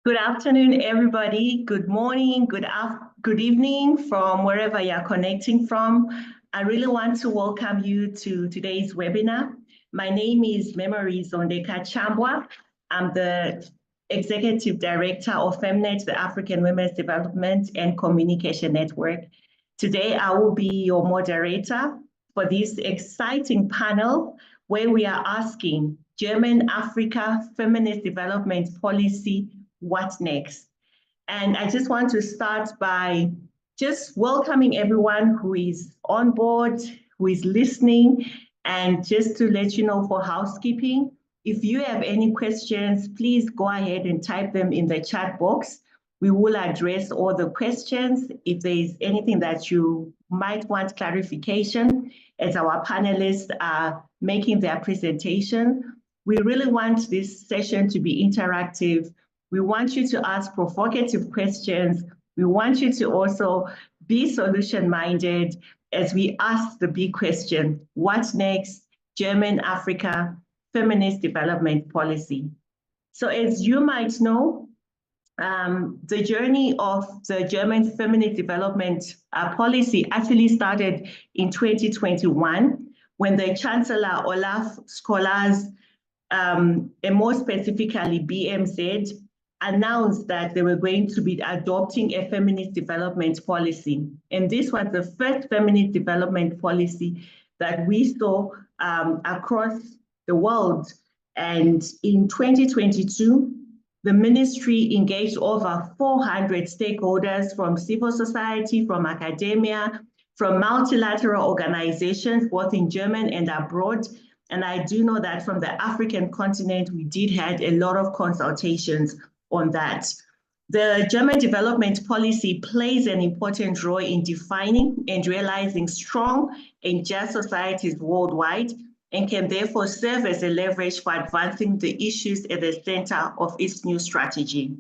Good afternoon, everybody. Good morning, good evening from wherever you're connecting from. I really want to welcome you to today's webinar. My name is Memories Ondeka Chambwa. I'm the Executive Director of Feminist, the African Women's Development and Communication Network. Today, I will be your moderator for this exciting panel where we are asking German Africa Feminist Development Policy, what next? And I just want to start by just welcoming everyone who is on board, who is listening, and just to let you know for housekeeping, if you have any questions, please go ahead and type them in the chat box. We will address all the questions. If there is anything that you might want clarification as our panelists are making their presentation, we really want this session to be interactive. We want you to ask provocative questions. We want you to also be solution-minded as we ask the big question, what's next? German Africa Feminist Development Policy. So as you might know, the journey of the German Feminist Development Policy actually started in 2021 when the Chancellor Olaf Scholz, and more specifically BMZ, announced that they were going to be adopting a feminist development policy. And this was the first feminist development policy that we saw across the world. And in 2022, the ministry engaged over 400 stakeholders from civil society, from academia, from multilateral organizations, both in German and abroad. And I do know that from the African continent, we did have a lot of consultations on that. The German development policy plays an important role in defining and realizing strong and just societies worldwide, and can therefore serve as a leverage for advancing the issues at the center of its new strategy.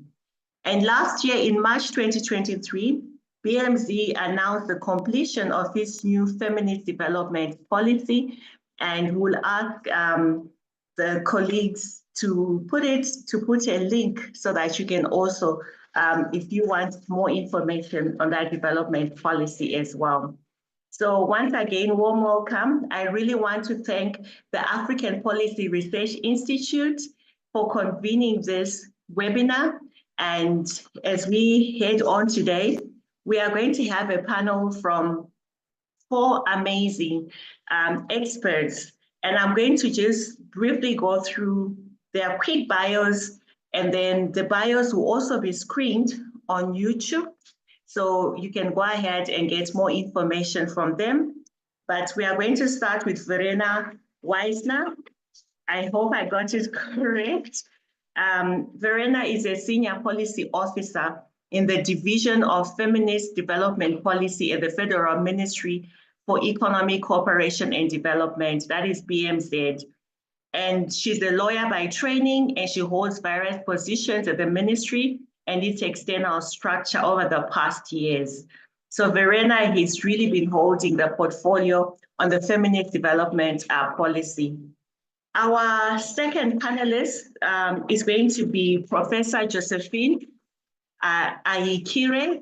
And last year, in March 2023, BMZ announced the completion of its new feminist development policy, and we'll ask the colleagues to put a link so that you can also, if you want more information on that development policy as well. So once again, warm welcome. I really want to thank the African Policy Research Institute for convening this webinar. And as we head on today, we are going to have a panel from 4 amazing experts. And I'm going to just briefly go through their quick bios, and then the bios will also be screened on YouTube. So you can go ahead and get more information from them. But we are going to start with Verena Weisner. I hope I got it correct. Verena is a senior policy officer in the Division of Feminist Development Policy at the Federal Ministry for Economic Cooperation and Development, that is BMZ. And she's a lawyer by training, and she holds various positions at the ministry and its external structure over the past years. So Verena has really been holding the portfolio on the feminist development policy. Our second panelist is going to be Professor Josephine Ayikire.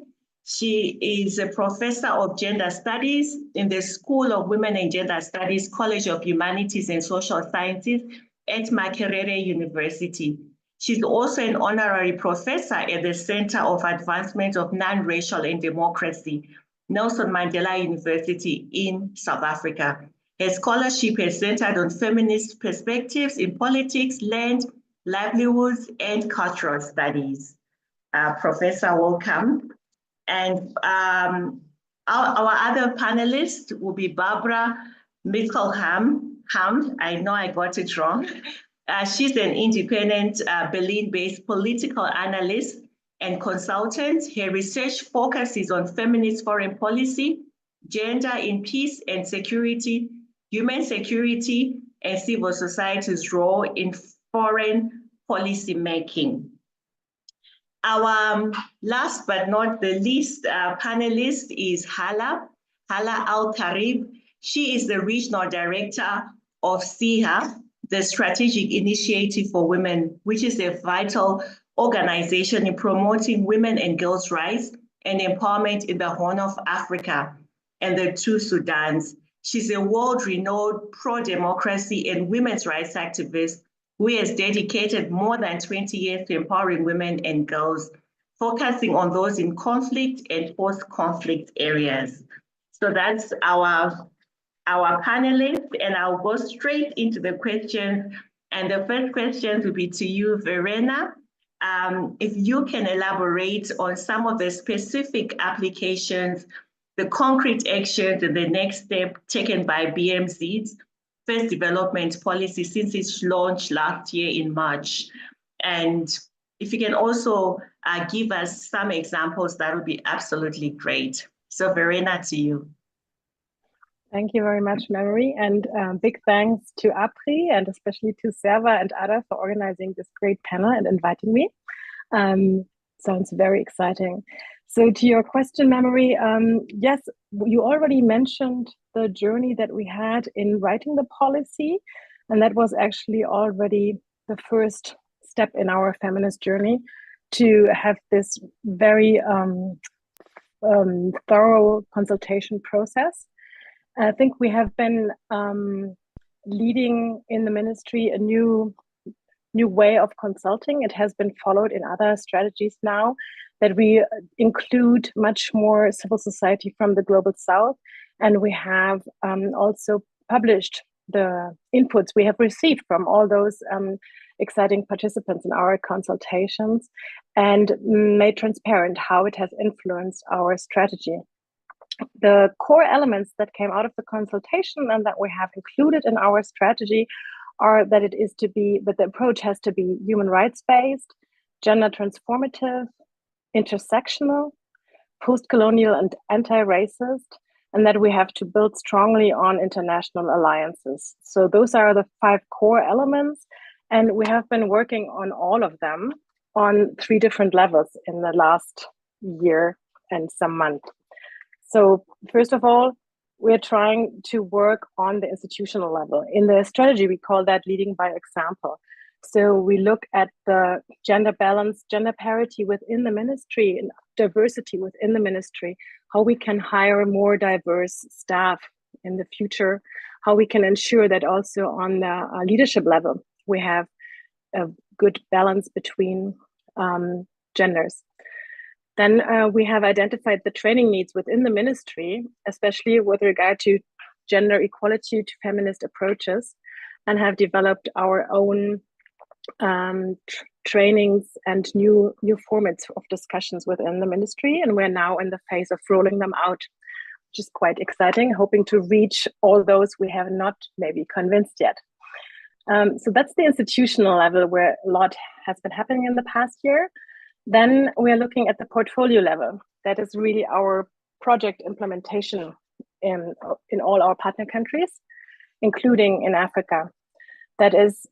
She is a professor of gender studies in the School of Women and Gender Studies, College of Humanities and Social Sciences at Makerere University. She's also an honorary professor at the Center of Advancement of Non-Racial and Democracy, Nelson Mandela University in South Africa. Her scholarship is centered on feminist perspectives in politics, land, livelihoods, and cultural studies. Professor, welcome. And our other panelist will be Barbara Mitchelham. I know I got it wrong. She's an independent Berlin-based political analyst and consultant. Her research focuses on feminist foreign policy, gender in peace and security, human security, and civil society's role in foreign policy making. Our last but not the least panelist is Hala Al-Karib. She is the regional director of SIHA, the Strategic Initiative for Women, which is a vital organization in promoting women and girls' rights and empowerment in the Horn of Africa and the two Sudans. She's a world-renowned pro-democracy and women's rights activist who has dedicated more than 20 years to empowering women and girls, focusing on those in conflict and post-conflict areas. So that's our panelists, and I'll go straight into the questions. And the first question will be to you, Verena. If you can elaborate on some of the specific applications, the concrete actions, and the next step taken by BMZ's first development policy since its launch last year in March. And if you can also give us some examples, that would be absolutely great. So Verena, to you. Thank you very much, Memory, and big thanks to APRI and especially to Serva and Ada for organizing this great panel and inviting me. Sounds very exciting. So to your question, Memory, yes, you already mentioned the journey that we had in writing the policy, and that was actually already the first step in our feminist journey to have this very thorough consultation process. I think we have been leading in the ministry a new way of consulting. It has been followed in other strategies now, that we include much more civil society from the global south. And we have also published the inputs we have received from all those exciting participants in our consultations and made transparent how it has influenced our strategy. The core elements that came out of the consultation and that we have included in our strategy are that that the approach has to be human rights based, gender transformative, intersectional, post-colonial and anti-racist, and that we have to build strongly on international alliances. So those are the 5 core elements, and we have been working on all of them on 3 different levels in the last year and some months. So first of all, we're trying to work on the institutional level. In the strategy, we call that leading by example. So we look at the gender balance, gender parity within the ministry and diversity within the ministry, how we can hire more diverse staff in the future, how we can ensure that also on the leadership level, we have a good balance between genders. Then we have identified the training needs within the ministry, especially with regard to gender equality to feminist approaches, and have developed our own trainings and new formats of discussions within the ministry. And we're now in the phase of rolling them out, which is quite exciting, hoping to reach all those we have not maybe convinced yet. So that's the institutional level where a lot has been happening in the past year. Then we are looking at the portfolio level. That is really our project implementation in all our partner countries, including in Africa. That is,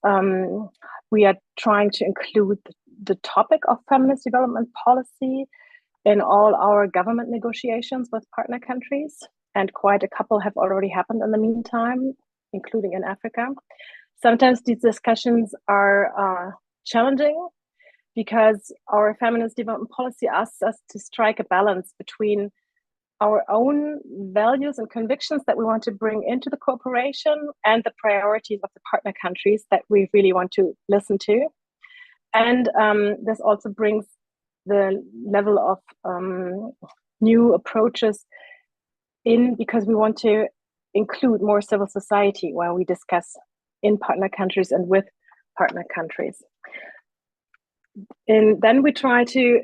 we are trying to include the topic of feminist development policy in all our government negotiations with partner countries, and quite a couple have already happened in the meantime, including in Africa. Sometimes these discussions are challenging, because our feminist development policy asks us to strike a balance between our own values and convictions that we want to bring into the cooperation and the priorities of the partner countries that we really want to listen to. And this also brings the level of new approaches in, because we want to include more civil society when we discuss in partner countries and with partner countries. And then we try to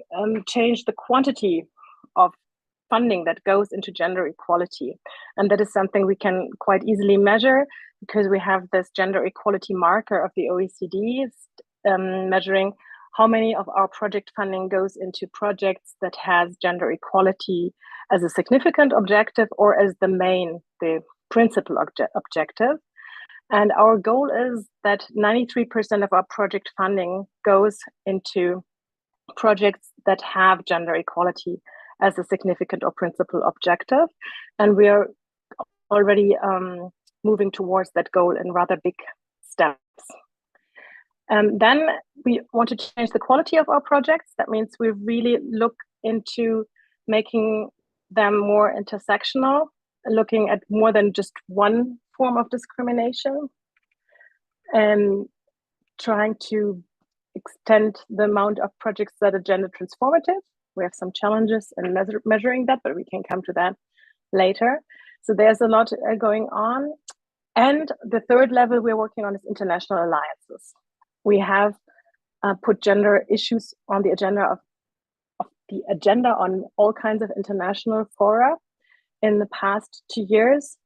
change the quantity of funding that goes into gender equality. And that is something we can quite easily measure, because we have this gender equality marker of the OECD measuring how many of our project funding goes into projects that has gender equality as a significant objective or as the principal objective. And our goal is that 93% of our project funding goes into projects that have gender equality as a significant or principal objective. And we are already moving towards that goal in rather big steps. Then we want to change the quality of our projects. That means we really look into making them more intersectional, looking at more than just one form of discrimination, and trying to extend the amount of projects that are gender transformative. We have some challenges in measuring that, but we can come to that later. So there's a lot going on. And the third level we're working on is international alliances. We have put gender issues on the agenda on all kinds of international fora in the past 2 years,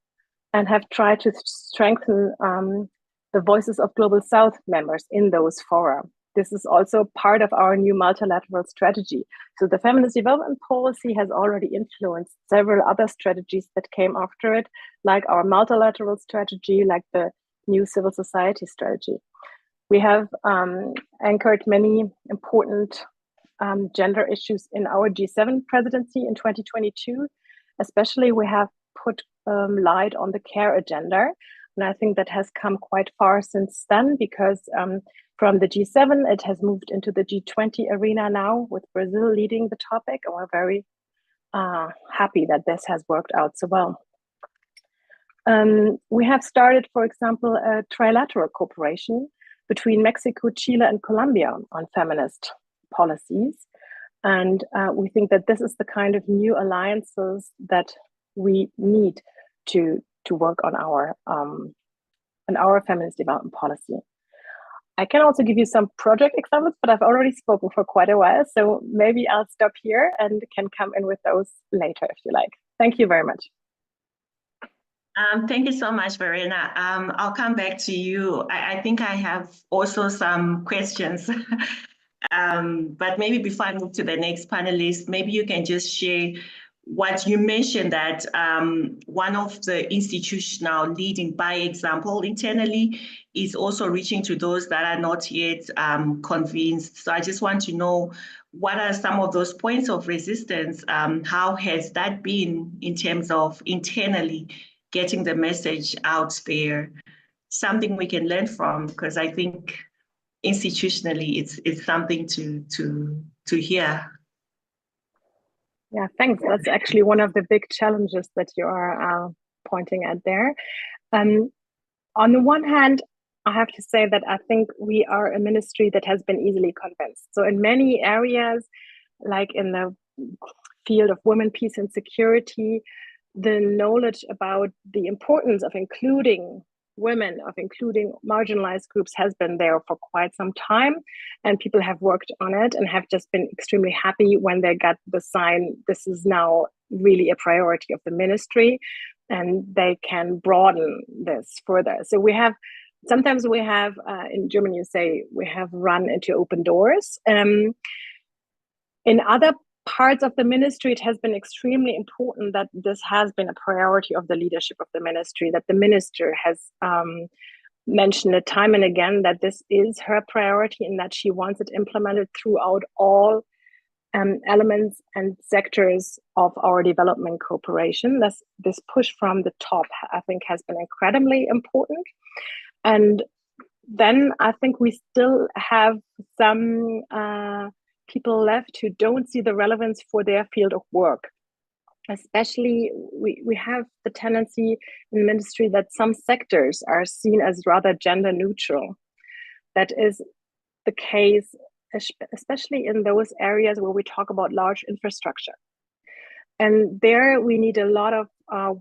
and have tried to strengthen the voices of Global South members in those fora. This is also part of our new multilateral strategy. So the feminist development policy has already influenced several other strategies that came after it, like our multilateral strategy, like the new civil society strategy. We have anchored many important gender issues in our G7 presidency in 2022. Especially, we have put light on the care agenda. And I think that has come quite far since then, because from the G7, it has moved into the G20 arena now, with Brazil leading the topic. And we're very happy that this has worked out so well. We have started, for example, a trilateral cooperation between Mexico, Chile, and Colombia on feminist policies. And we think that this is the kind of new alliances that we need to work on our feminist development policy. I can also give you some project examples, but I've already spoken for quite a while, so maybe I'll stop here and can come in with those later if you like. Thank you very much. Thank you so much, Verena. I'll come back to you. I think I have also some questions, but maybe before I move to the next panelist, maybe you can just share what you mentioned, that one of the institutional leading by example internally is also reaching to those that are not yet convinced. So I just want to know, what are some of those points of resistance? How has that been in terms of internally getting the message out there? Something we can learn from, because I think institutionally it's something to hear. Yeah, thanks. That's actually one of the big challenges that you are pointing at there. On the one hand, I have to say that I think we are a ministry that has been easily convinced. So in many areas, like in the field of women, peace, and security, the knowledge about the importance of including women, of including marginalized groups, has been there for quite some time, and people have worked on it and have just been extremely happy when they got the sign, this is now really a priority of the ministry, and they can broaden this further. So we have, sometimes we have, in Germany you say, we have run into open doors. In other parts of the ministry, it has been extremely important that this has been a priority of the leadership of the ministry, that the minister has mentioned it time and again, that this is her priority and that she wants it implemented throughout all elements and sectors of our development cooperation. This push from the top, I think, has been incredibly important. And then I think we still have some people left who don't see the relevance for their field of work. Especially, we have the tendency in the ministry that some sectors are seen as rather gender neutral. That is the case, especially in those areas where we talk about large infrastructure. And there we need a lot of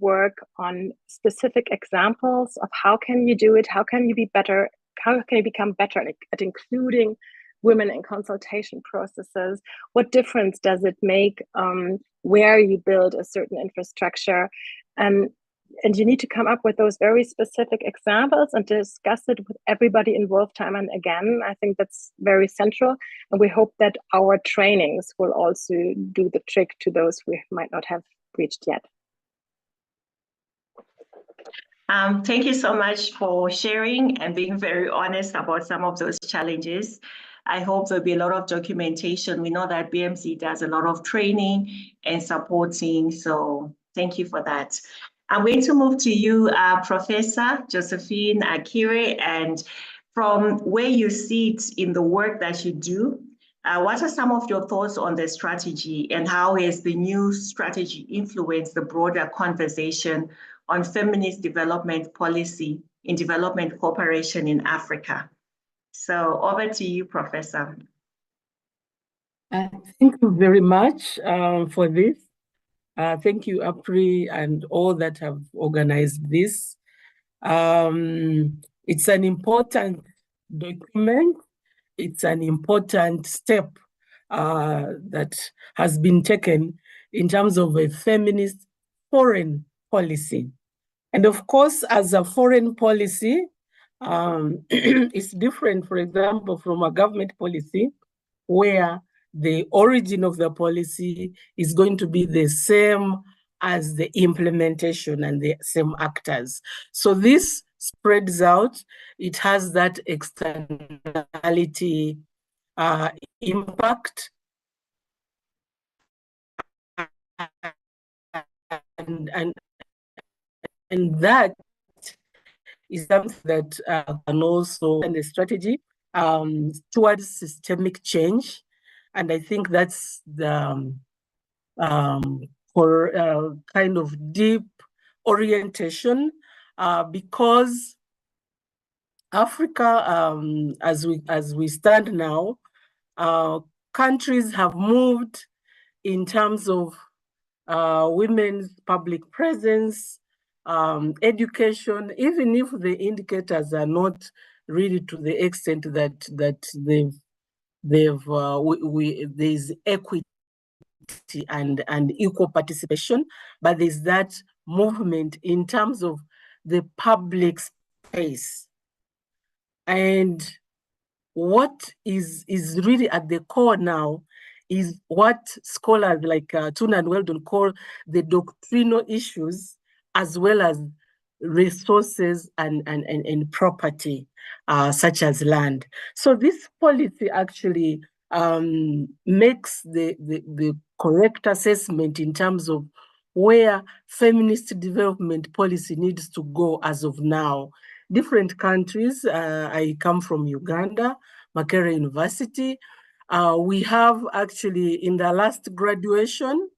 work on specific examples of how can you do it, how can you be better, how can you become better at including women in consultation processes? What difference does it make where you build a certain infrastructure? And you need to come up with those very specific examples and discuss it with everybody involved time and again. I think that's very central. And we hope that our trainings will also do the trick to those we might not have reached yet. Thank you so much for sharing and being very honest about some of those challenges. I hope there'll be a lot of documentation. We know that BMC does a lot of training and supporting, so thank you for that. I'm going to move to you, Professor Josephine Akire, and From where you sit in the work that you do, what are some of your thoughts on the strategy, and how has the new strategy influenced the broader conversation on feminist development policy in development cooperation in Africa? So over to you, Professor. Thank you very much for this. Thank you, APRI, and all that have organized this. It's an important document. It's an important step that has been taken in terms of a feminist foreign policy. And of course, as a foreign policy, it's different, for example, from a government policy, where the origin of the policy is going to be the same as the implementation and the same actors. So this spreads out. It has that externality impact. And that is something that can also and the strategy towards systemic change. And I think that's the for kind of deep orientation because Africa, as we stand now, countries have moved in terms of women's public presence, education, even if the indicators are not really to the extent that there's equity and equal participation, but there's that movement in terms of the public space. And what is really at the core now is what scholars like Tuna and Weldon call the doctrinal issues, as well as resources and property, such as land. So this policy actually makes the correct assessment in terms of where feminist development policy needs to go as of now. Different countries, I come from Uganda, Makerere University. We have actually, in the last graduation,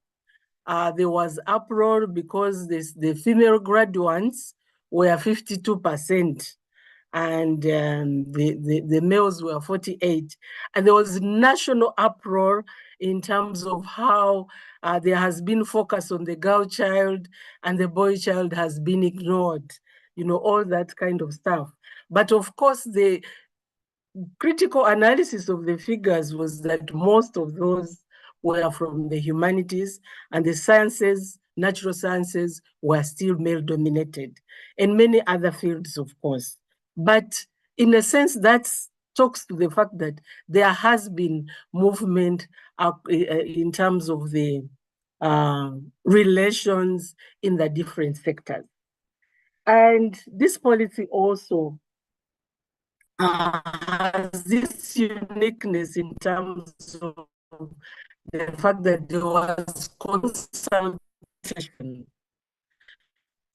there was uproar because the female graduates were 52%, and the males were 48%. And there was national uproar in terms of how there has been focus on the girl child and the boy child has been ignored, you know, all that kind of stuff. But of course, the critical analysis of the figures was that most of those were from the humanities, and the sciences, natural sciences, were still male dominated, and many other fields, of course. But in a sense, that talks to the fact that there has been movement in terms of the relations in the different sectors. And this policy also has this uniqueness in terms of the fact that there was consultation.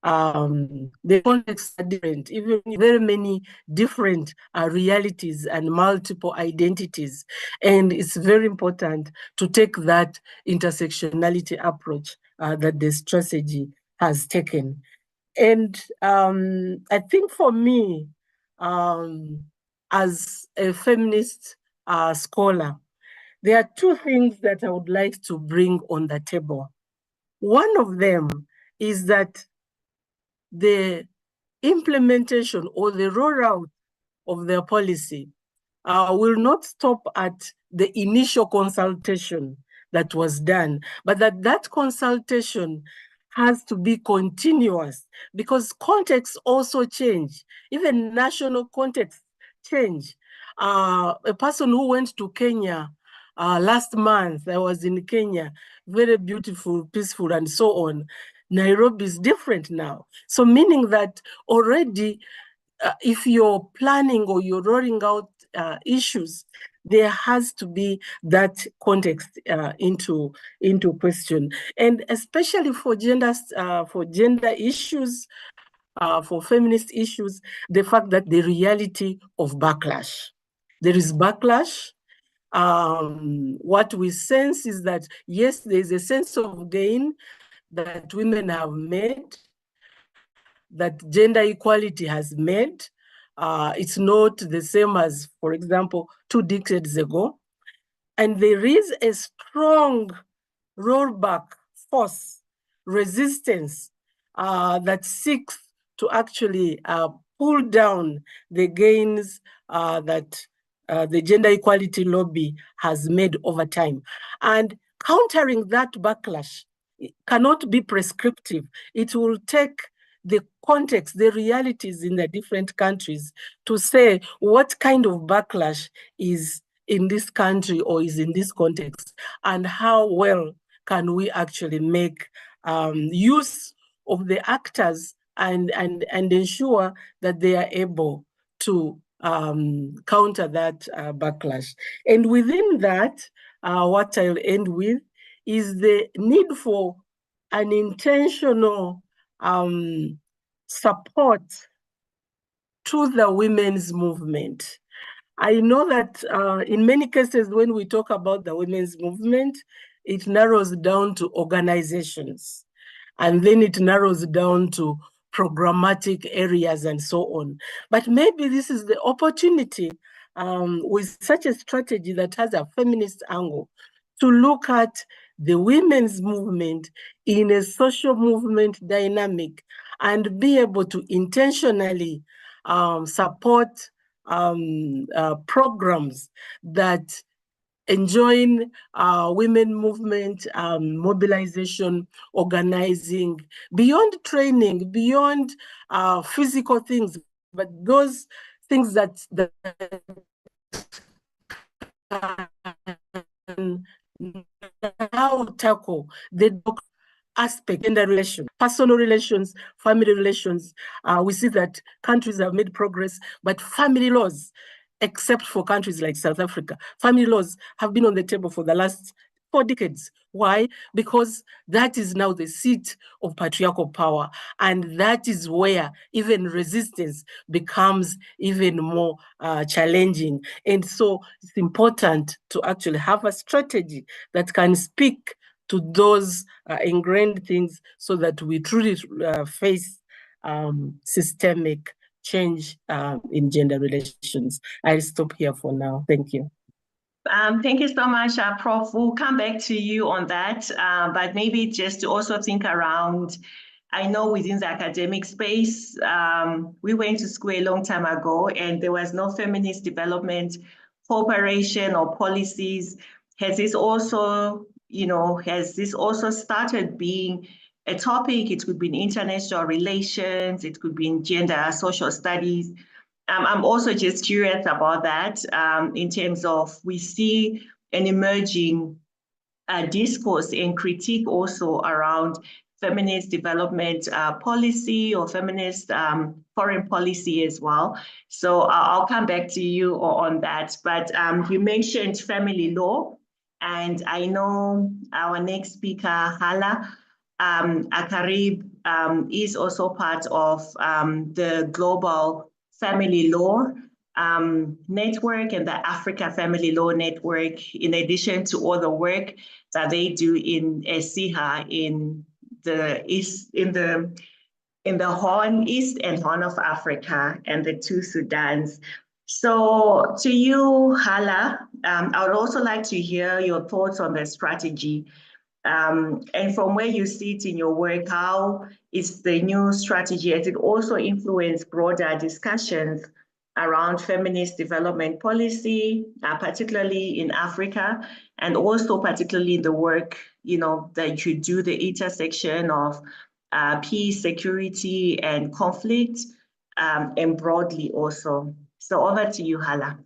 The contexts are different, even very many different realities and multiple identities. And it's very important to take that intersectionality approach that the strategy has taken. And I think for me, as a feminist scholar, there are two things that I would like to bring on the table. One of them is that the implementation or the rollout of their policy will not stop at the initial consultation that was done, but that consultation has to be continuous, because contexts also change. Even national contexts change. A person who went to Kenya last month, I was in Kenya, very beautiful, peaceful, and so on. Nairobi is different now. So meaning that already, if you're planning or you're rolling out issues, there has to be that context into question. And especially for gender issues, for feminist issues, the fact that the reality of backlash. There is backlash. What we sense is that, yes, there's a sense of gain that women have made, that gender equality has made. It's not the same as, for example, 2 decades ago. And there is a strong rollback force, resistance that seeks to actually pull down the gains that the gender equality lobby has made over time. And countering that backlash cannot be prescriptive. It will take the context, the realities in the different countries to say what kind of backlash is in this country or is in this context, and how well can we actually make use of the actors and ensure that they are able to counter that backlash. And within that, what I'll end with is the need for an intentional support to the women's movement. I know that in many cases, when we talk about the women's movement, it narrows down to organizations, and then it narrows down to programmatic areas and so on. But maybe this is the opportunity with such a strategy that has a feminist angle to look at the women's movement in a social movement dynamic and be able to intentionally support programs that enjoin women movement, mobilization, organizing, beyond training, beyond physical things, but those things that now tackle the aspect, gender relations, personal relations, family relations. We see that countries have made progress, but family laws, except for countries like South Africa, family laws have been on the table for the last 4 decades. Why? Because that is now the seat of patriarchal power. And that is where even resistance becomes even more challenging. And so it's important to actually have a strategy that can speak to those ingrained things so that we truly face systemic change in gender relations. I'll stop here for now. Thank you. Thank you so much, Prof. We'll come back to you on that, but maybe just to also think around, I know within the academic space, we went to school a long time ago and there was no feminist development cooperation or policies. Has this also, has this also started being a topic? It could be in international relations, it could be in gender, social studies. I'm also just curious about that in terms of we see an emerging discourse and critique also around feminist development policy or feminist foreign policy as well. So I'll come back to you on that. But you mentioned family law, and I know our next speaker, Hala Akarib, is also part of the global family law network and the Africa Family Law Network, in addition to all the work that they do in SIHA in the East, in the Horn, East and Horn of Africa and the 2 Sudans. So to you, Hala, I would also like to hear your thoughts on the strategy. And from where you sit in your work, how is the new strategy, has it also influenced broader discussions around feminist development policy, particularly in Africa, and also particularly in the work, that you do, the intersection of peace, security, and conflict, and broadly also. So over to you, Hala.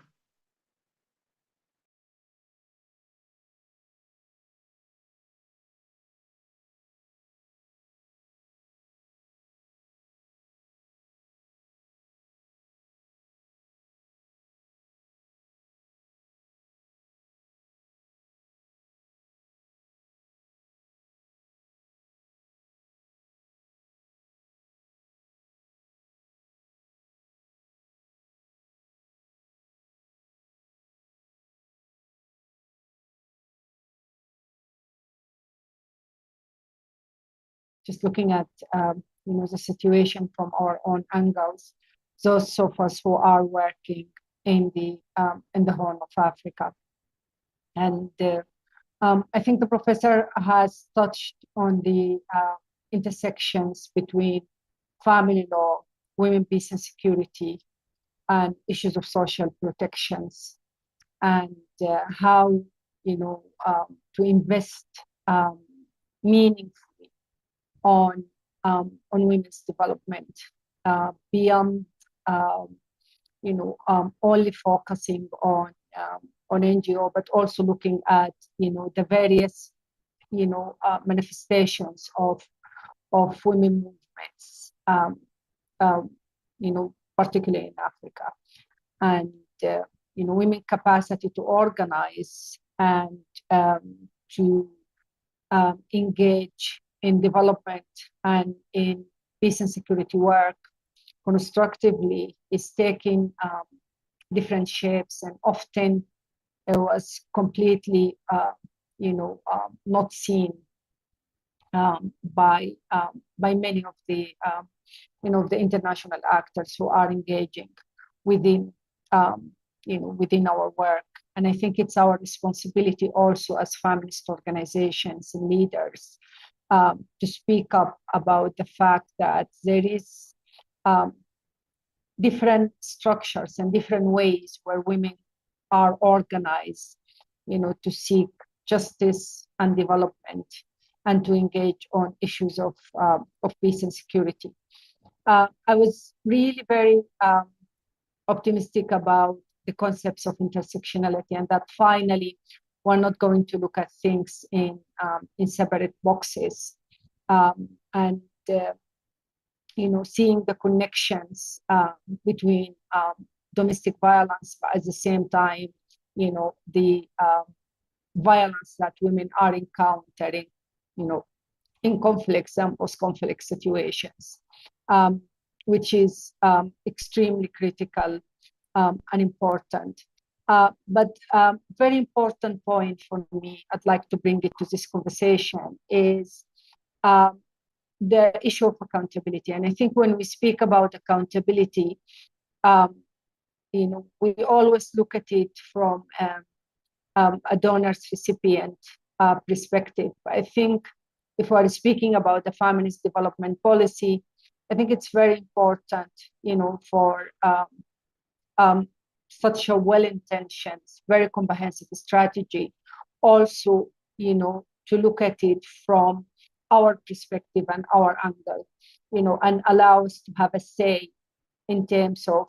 just looking at the situation from our own angles, those of us who are working in the Horn of Africa. And I think the professor has touched on the intersections between family law, women, peace and security, and issues of social protections, and how to invest meaningfully on women's development beyond only focusing on NGO, but also looking at the various manifestations of women movements, particularly in Africa, and women capacity to organize and to engage in development and in peace and security work constructively is taking different shapes, and often it was completely not seen by many of the the international actors who are engaging within within our work. And I think it's our responsibility also as feminist organizations and leaders to speak up about the fact that there is different structures and different ways where women are organized, to seek justice and development and to engage on issues of peace and security. I was really very optimistic about the concepts of intersectionality, and that finally we're not going to look at things in separate boxes, and seeing the connections between domestic violence, but at the same time, the violence that women are encountering, in conflicts and post-conflict situations, which is extremely critical and important. But very important point for me, I'd like to bring it to this conversation, is the issue of accountability. And I think when we speak about accountability, we always look at it from a donor's recipient perspective. I think if we're speaking about the feminist development policy, I think it's very important, for such a well-intentioned, very comprehensive strategy, also, to look at it from our perspective and our angle, and allow us to have a say in terms of,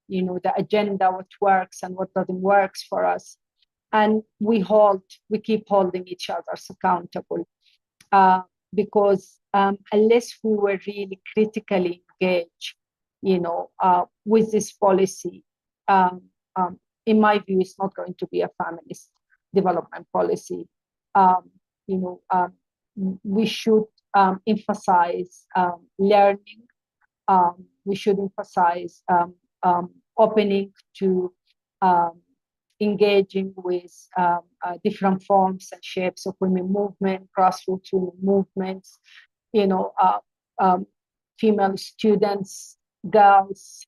the agenda, what works and what doesn't work for us. And we keep holding each other accountable, because unless we were really critically engaged, with this policy, in my view, it's not going to be a feminist development policy. We should emphasize learning. We should emphasize opening to engaging with different forms and shapes of women movement, grassroots women movements, female students, girls,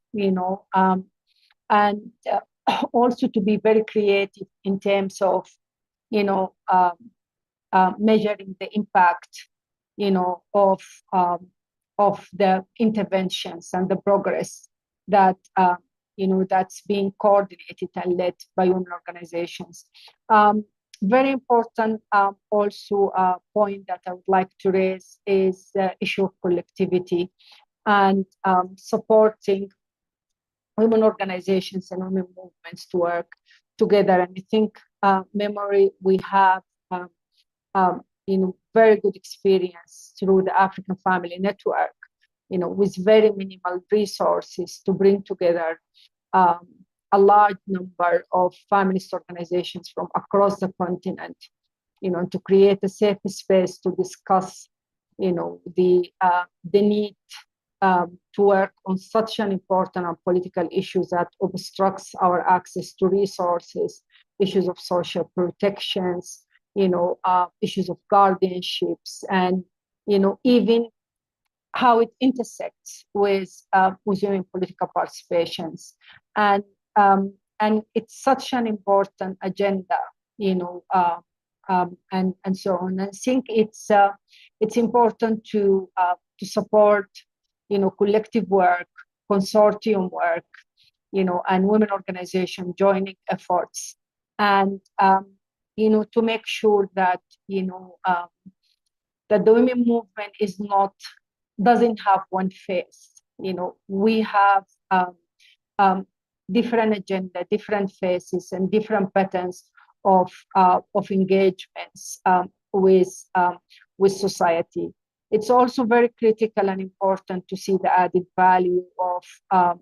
and also to be very creative in terms of, measuring the impact, of the interventions and the progress that, that's being coordinated and led by women organizations. Very important also point that I would like to raise is the issue of collectivity and supporting women organizations and women movements to work together. And I think memory, we have very good experience through the African Family Network, with very minimal resources to bring together a large number of feminist organizations from across the continent, to create a safe space to discuss, the need to work on such an important and political issues that obstructs our access to resources, issues of social protections, issues of guardianships, and even how it intersects with women political participations, and it's such an important agenda, and so on. I think it's important to support, collective work, consortium work, and women organization joining efforts, and to make sure that that the women movement doesn't have one face. We have different agenda, different faces, and different patterns of engagements with society. It's also very critical and important to see the added value of a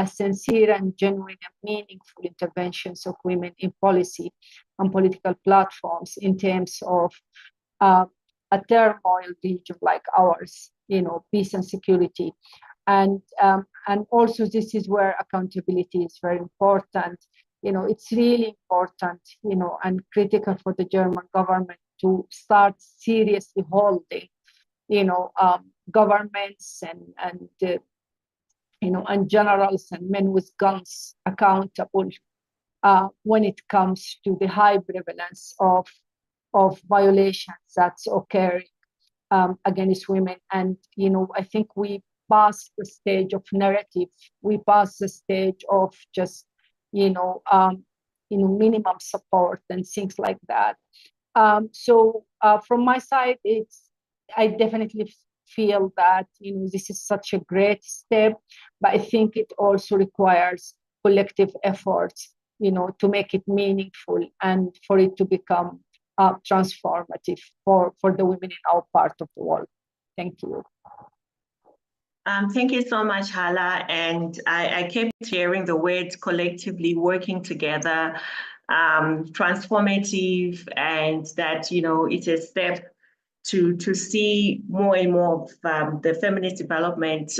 sincere and genuine and meaningful interventions of women in policy and political platforms in terms of a turmoil region like ours, peace and security. And also this is where accountability is very important. It's really important, and critical for the German government to start seriously holding, governments and generals and men with guns accountable when it comes to the high prevalence of violations that's occurring against women. And I think we passed the stage of narrative. We passed the stage of just minimum support and things like that. So from my side, I definitely feel that this is such a great step, but I think it also requires collective efforts, to make it meaningful and for it to become transformative for the women in our part of the world. Thank you. Thank you so much, Hala. And I kept hearing the words collectively working together, transformative, and that, it's a step to see more and more of the feminist development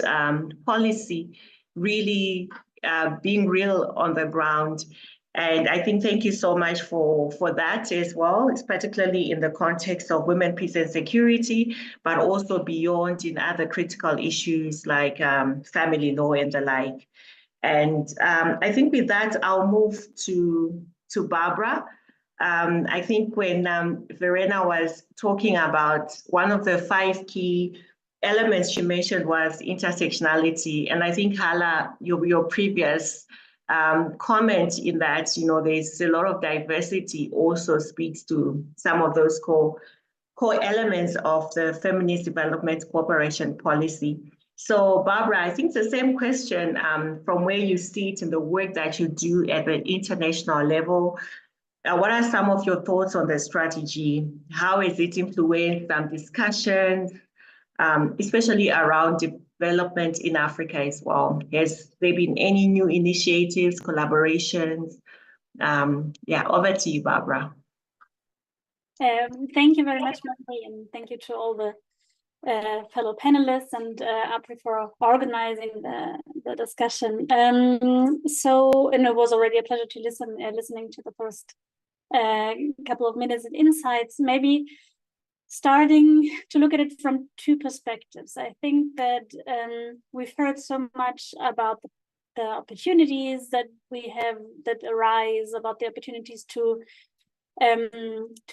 policy really being real on the ground. And I think thank you so much for that as well, particularly in the context of women, peace and security, but also beyond in other critical issues like family law and the like. And I think with that, I'll move to Barbara. I think when Verena was talking about one of the 5 key elements she mentioned was intersectionality. And I think, Hala, your previous comment in that, there's a lot of diversity also speaks to some of those core elements of the feminist development cooperation policy. So Barbara, I think it's the same question from where you sit in the work that you do at the international level. What are some of your thoughts on the strategy? How has it influenced some discussions, especially around development in Africa as well? Has there been any new initiatives, collaborations? Over to you, Barbara. Thank you very much, Mary, and thank you to all the fellow panelists and APRI for organizing the discussion. And it was already a pleasure to listening to the first couple of minutes and insights. Maybe starting to look at it from 2 perspectives. I think that we've heard so much about the opportunities that we have that arise, about the opportunities to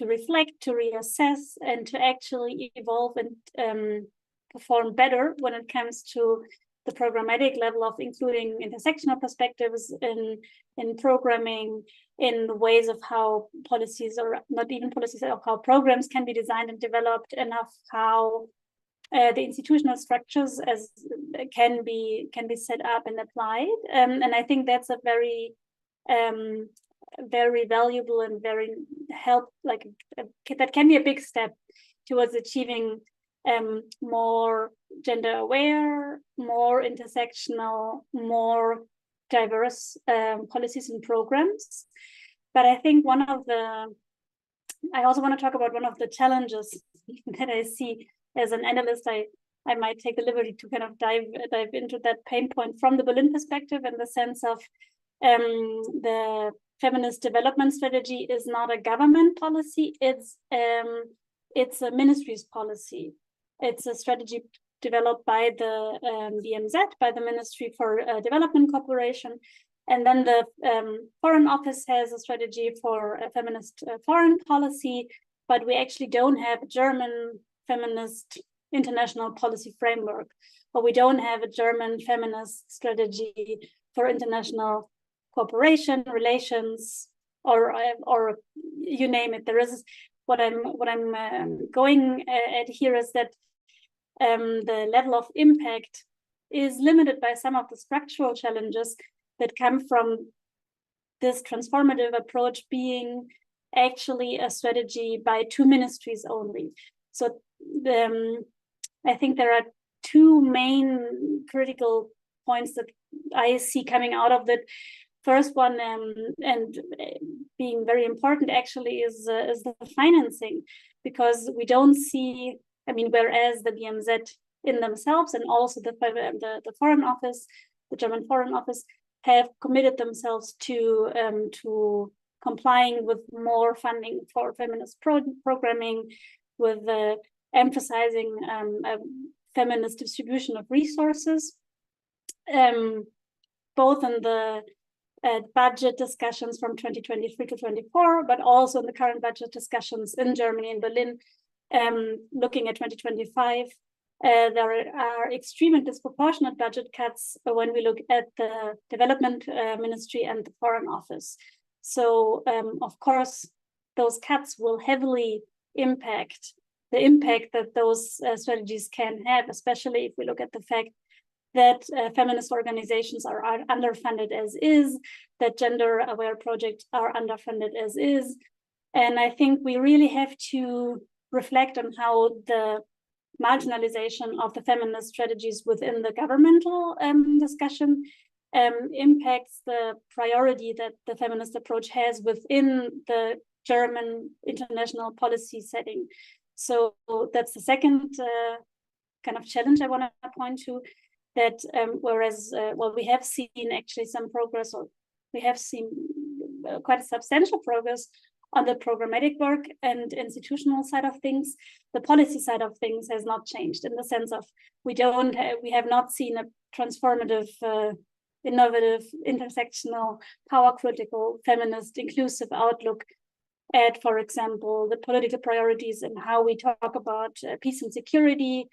reflect, to reassess, and to actually evolve and perform better when it comes to the programmatic level of including intersectional perspectives in programming, in ways of how policies, or not even policies, of how programs can be designed and developed, and of how the institutional structures can be set up and applied. And I think that's a very very valuable and very that can be a big step towards achieving more gender aware, more intersectional, more diverse policies and programs. But I think I also want to talk about one of the challenges that I see as an analyst. I might take the liberty to kind of dive into that pain point from the Berlin perspective, in the sense of the feminist development strategy is not a government policy, it's a ministry's policy. It's a strategy developed by the BMZ, by the Ministry for Development Cooperation. And then the Foreign Office has a strategy for a feminist foreign policy, but we actually don't have a German feminist international policy framework, or we don't have a German feminist strategy for international cooperation, relations, or you name it. There is what I'm going at here is that the level of impact is limited by some of the structural challenges that come from this transformative approach being actually a strategy by two ministries only. So I think there are two main critical points that I see coming out of it. First one, and being very important actually, is the financing, because we don't see, I mean, whereas the BMZ in themselves and also the Foreign Office, the German Foreign Office, have committed themselves to complying with more funding for feminist programming, with emphasizing a feminist distribution of resources, both in the budget discussions from 2023 to 24, but also in the current budget discussions in Germany and Berlin, looking at 2025. There are extreme and disproportionate budget cuts when we look at the Development Ministry and the Foreign Office. So, of course, those cuts will heavily impact the impact that those strategies can have, especially if we look at the fact that feminist organizations are underfunded as is, that gender-aware projects are underfunded as is. And I think we really have to reflect on how the marginalization of the feminist strategies within the governmental discussion impacts the priority that the feminist approach has within the German international policy setting. So that's the second kind of challenge I want to point to, that whereas, well, we have seen actually some progress, or we have seen quite a substantial progress on the programmatic work and institutional side of things, the policy side of things has not changed, in the sense of we have not seen a transformative, innovative, intersectional, power critical, feminist, inclusive outlook at, for example, the political priorities and how we talk about peace and security.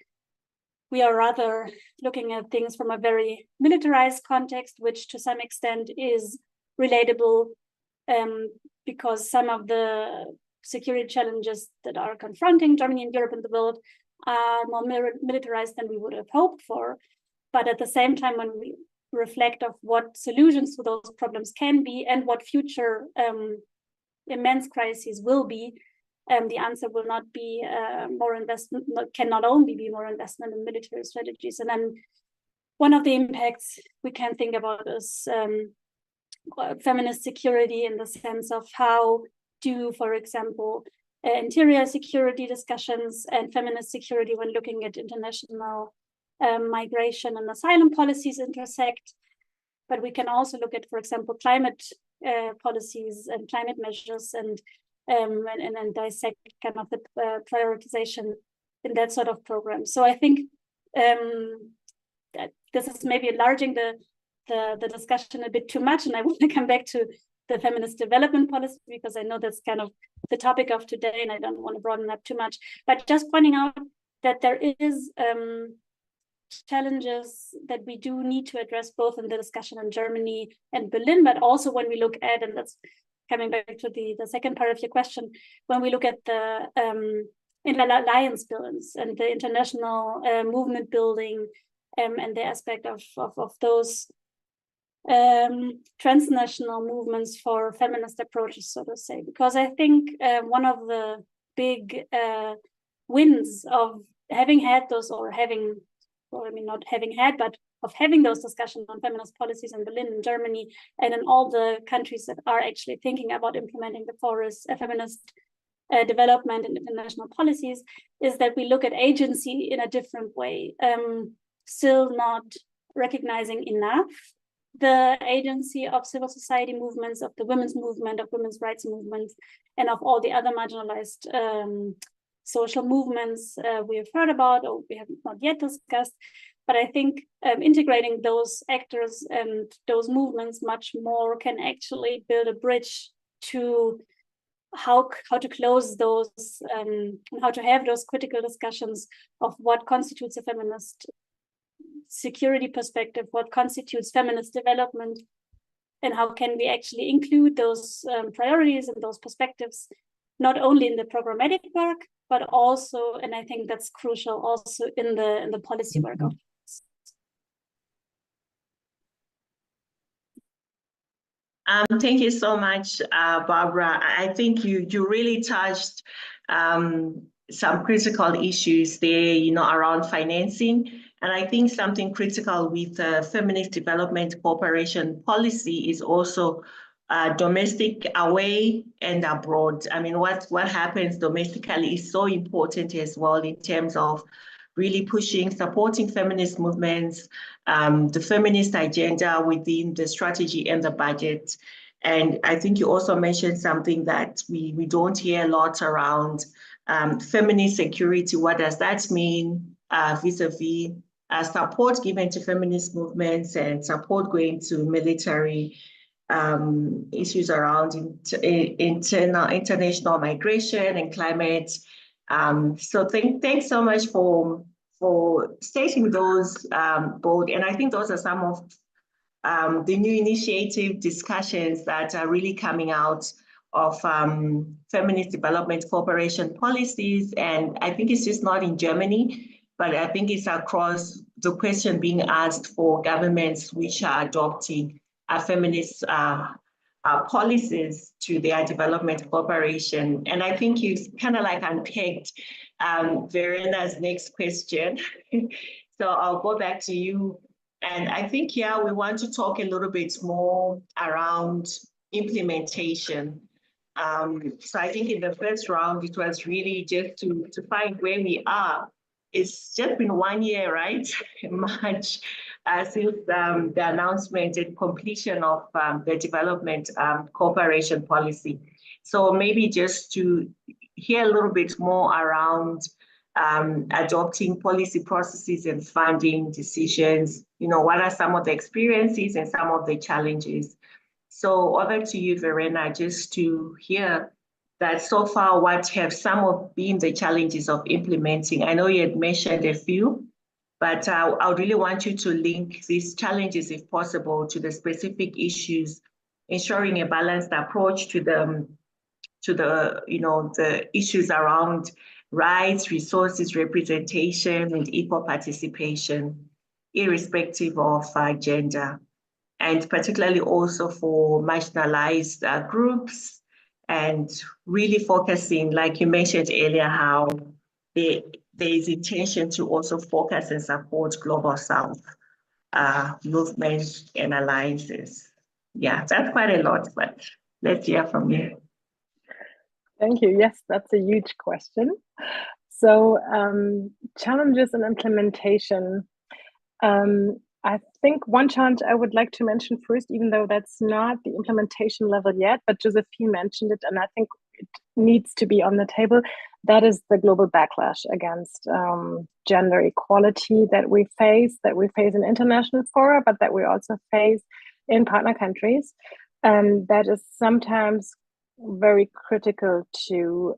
We are rather looking at things from a very militarized context, which to some extent is relatable, because some of the security challenges that are confronting Germany and Europe and the world are more militarized than we would have hoped for. But at the same time, when we reflect of what solutions to those problems can be and what future immense crises will be, the answer will not be more investment, cannot only be more investment in military strategies. And then one of the impacts we can think about is feminist security, in the sense of how do, for example, interior security discussions and feminist security when looking at international migration and asylum policies intersect. But we can also look at, for example, climate policies and climate measures and dissect kind of the prioritization in that sort of program. So I think that this is maybe enlarging the discussion a bit too much, and I want to come back to the feminist development policy, because I know that's kind of the topic of today and I don't want to broaden up too much, but just pointing out that there is challenges that we do need to address, both in the discussion in Germany and Berlin, but also when we look at, and that's coming back to the second part of your question, when we look at the alliance buildings and the international movement building and the aspect of those transnational movements for feminist approaches, so to say. Because I think one of the big wins of having had those, or having, well, I mean, not having had, but of having those discussions on feminist policies in Berlin and Germany, and in all the countries that are actually thinking about implementing the feminist development and international policies, is that we look at agency in a different way, still not recognizing enough the agency of civil society movements, of the women's movement, of women's rights movements, and of all the other marginalized social movements we have heard about or we have not yet discussed. But I think integrating those actors and those movements much more can actually build a bridge to how to close those and how to have those critical discussions of what constitutes a feminist security perspective, what constitutes feminist development, and how can we actually include those priorities and those perspectives, not only in the programmatic work, but also, and I think that's crucial, also in the policy work. Thank you so much, Barbara. I think you really touched some critical issues there, around financing. And I think something critical with feminist development cooperation policy is also domestic away and abroad. I mean, what happens domestically is so important as well in terms of really pushing, supporting feminist movements, the feminist agenda within the strategy and the budget. And I think you also mentioned something that we don't hear a lot around feminist security. What does that mean vis-a-vis support given to feminist movements and support going to military issues around international migration and climate. So thanks so much for stating those bold. And I think those are some of the new initiative discussions that are really coming out of feminist development cooperation policies. And I think it's just not in Germany, but I think it's across the question being asked for governments which are adopting feminist policies to their development cooperation. And I think you kind of like unpacked Verena's next question. So I'll go back to you. And I think, yeah, we want to talk a little bit more around implementation. So I think in the first round, it was really just to find where we are. It's just been 1 year, right? March, since the announcement and completion of the development cooperation policy. So maybe just to hear a little bit more around adopting policy processes and funding decisions, what are some of the experiences and some of the challenges? So over to you, Verena, just to hear that so far, what have some of been the challenges of implementing? I know you had mentioned a few, but I really want you to link these challenges, if possible, to the specific issues, ensuring a balanced approach to the issues around rights, resources, representation, and equal participation, irrespective of gender, and particularly also for marginalized groups, and really focusing, like you mentioned earlier, how there is intention to also focus and support Global South movements and alliances. Yeah, that's quite a lot, but let's hear from you. Thank you. Yes, that's a huge question. So challenges in implementation. I think one challenge I would like to mention first, even though that's not the implementation level yet, but Josephine mentioned it, and I think it needs to be on the table. That is the global backlash against gender equality that we face in international fora, but that we also face in partner countries. And that is sometimes very critical to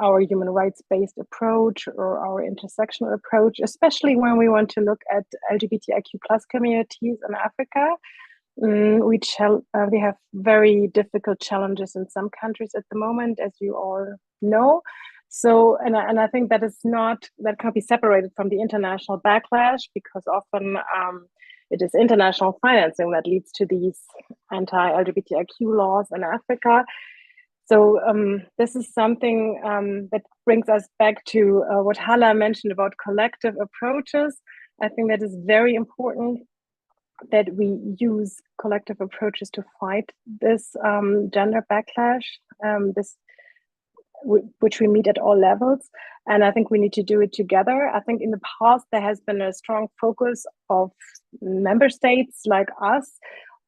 our human rights-based approach or our intersectional approach, especially when we want to look at LGBTIQ+ communities in Africa. We have very difficult challenges in some countries at the moment, as you all know. So, and I think that can't be separated from the international backlash, because often it is international financing that leads to these anti-LGBTIQ laws in Africa. So this is something that brings us back to what Hala mentioned about collective approaches. I think that is very important, that we use collective approaches to fight this gender backlash, which we meet at all levels. And I think we need to do it together. I think in the past, there has been a strong focus of member states like us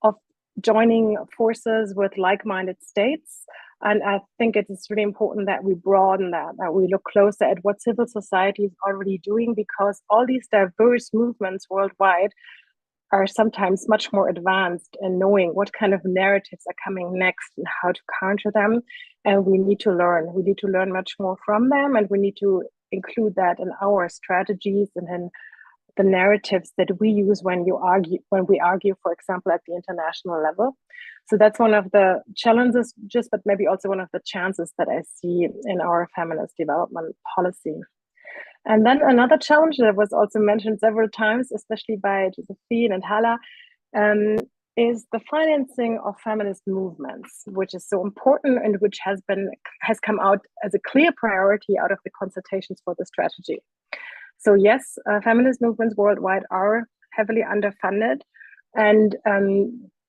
of joining forces with like-minded states. And I think it is really important that we broaden that we look closer at what civil society is already doing, because all these diverse movements worldwide are sometimes much more advanced in knowing what kind of narratives are coming next and how to counter them. And we need to learn. We need to learn much more from them, and we need to include that in our strategies and in the narratives that we use when we argue, for example, at the international level. So that's one of the challenges, but maybe also one of the chances that I see in our feminist development policy. And then another challenge that was also mentioned several times, especially by Josephine and Hala, is the financing of feminist movements, which is so important and which has come out as a clear priority out of the consultations for the strategy. So yes, feminist movements worldwide are heavily underfunded, and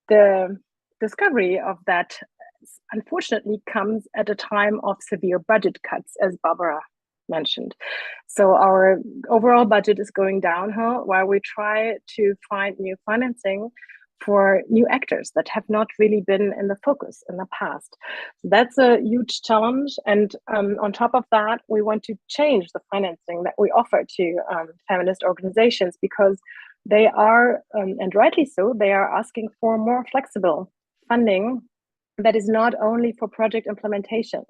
the discovery of that unfortunately comes at a time of severe budget cuts, as Barbara mentioned. So our overall budget is going downhill while we try to find new financing for new actors that have not really been in the focus in the past. So that's a huge challenge. And on top of that, we want to change the financing that we offer to feminist organizations, because they are, and rightly so, they are asking for more flexible funding that is not only for project implementation.